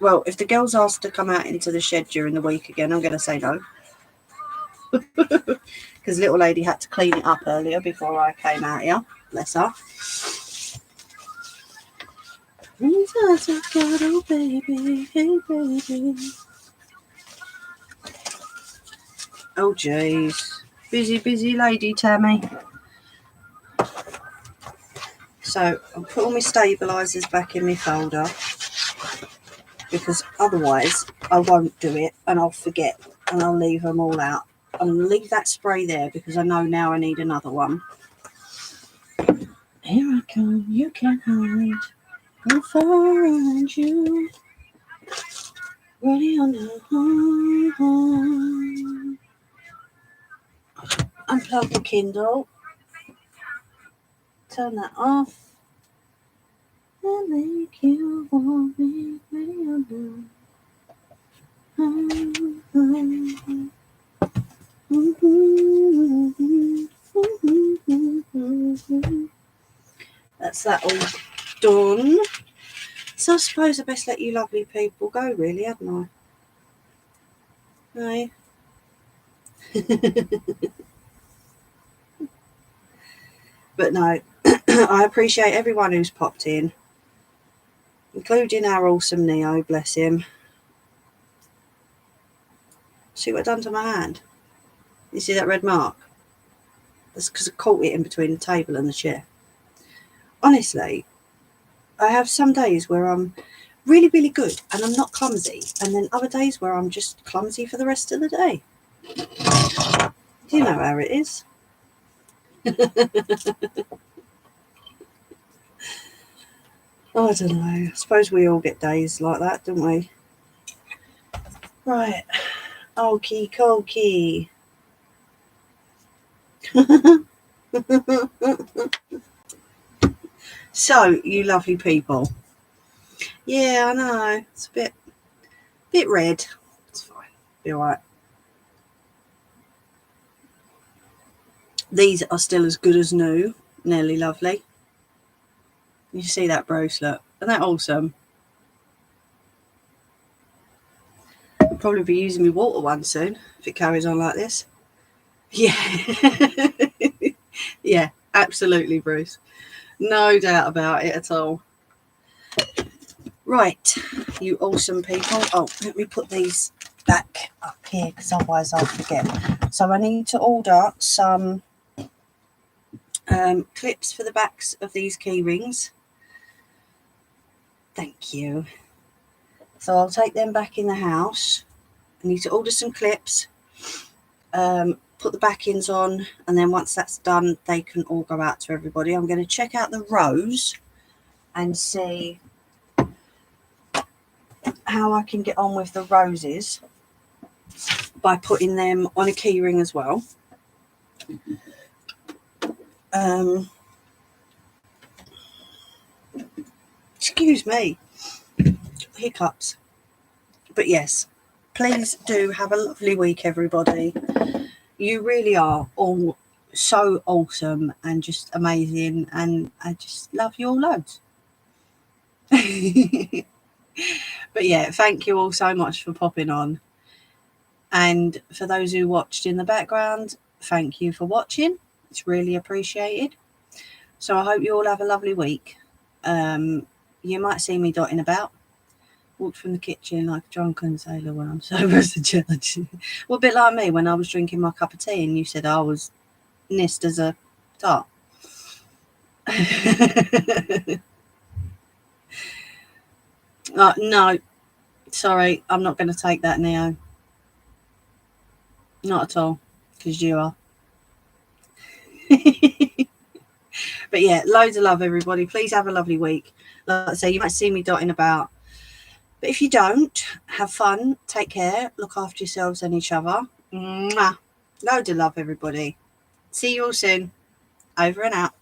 Well, if the girls ask to come out into the shed during the week again, I'm going to say no. Because little lady had to clean it up earlier before I came out here. Bless her. Oh, baby, hey, baby. Oh, jeez. Busy lady, Tammy. So I'll put all my stabilisers back in my folder because otherwise I won't do it and I'll forget and I'll leave them all out. I'm going to leave that spray there because I know now I need another one. Here I come, you can't hide. I'll find you. Ready on the horn. Unplug the Kindle. Turn that off. And make you want me. Ready on the horn. That's that all done. So I suppose I best let you lovely people go, really, hadn't I? Aye. But no, I appreciate everyone who's popped in, including our awesome Neo, bless him. See what I've done to my hand? You see that red mark? That's because I caught it in between the table and the chair. Honestly, I have some days where I'm really, really good and I'm not clumsy, and then other days where I'm just clumsy for the rest of the day. Do you know how it is? I don't know. I suppose we all get days like that, don't we? Right. Okie dokie. So, you lovely people. Yeah, I know. It's a bit red. It's fine. Be alright. These are still as good as new. Nearly lovely. You see that bracelet? Isn't that awesome? I'll probably be using my water one soon if it carries on like this. Yeah. Yeah, absolutely, Bruce. No doubt about it at all. Right, you awesome people. Oh, let me put these back up here because otherwise I'll forget. So I need to order some clips for the backs of these key rings. Thank you. So I'll take them back in the house. I need to order some clips, put the backings on, and then once that's done, they can all go out to everybody. I'm going to check out the rows and see how I can get on with the roses by putting them on a key ring as well. Excuse me, hiccups. But yes, please do have a lovely week, everybody. You really are all so awesome and just amazing, and I just love you all loads. But yeah, thank you all so much for popping on. And for those who watched in the background, thank you for watching. It's really appreciated. So I hope you all have a lovely week. You might see me dotting about. Walked from the kitchen like a drunken sailor when I'm sober as a judge. Well, a bit like me when I was drinking my cup of tea and you said I was nist as a tart. No, sorry, I'm not going to take that, Neo. Not at all, because you are. But yeah, loads of love, everybody. Please have a lovely week. Like I say, you might see me dotting about. But if you don't, have fun, take care, look after yourselves and each other. Mwah. Loads of love, everybody. See you all soon. Over and out.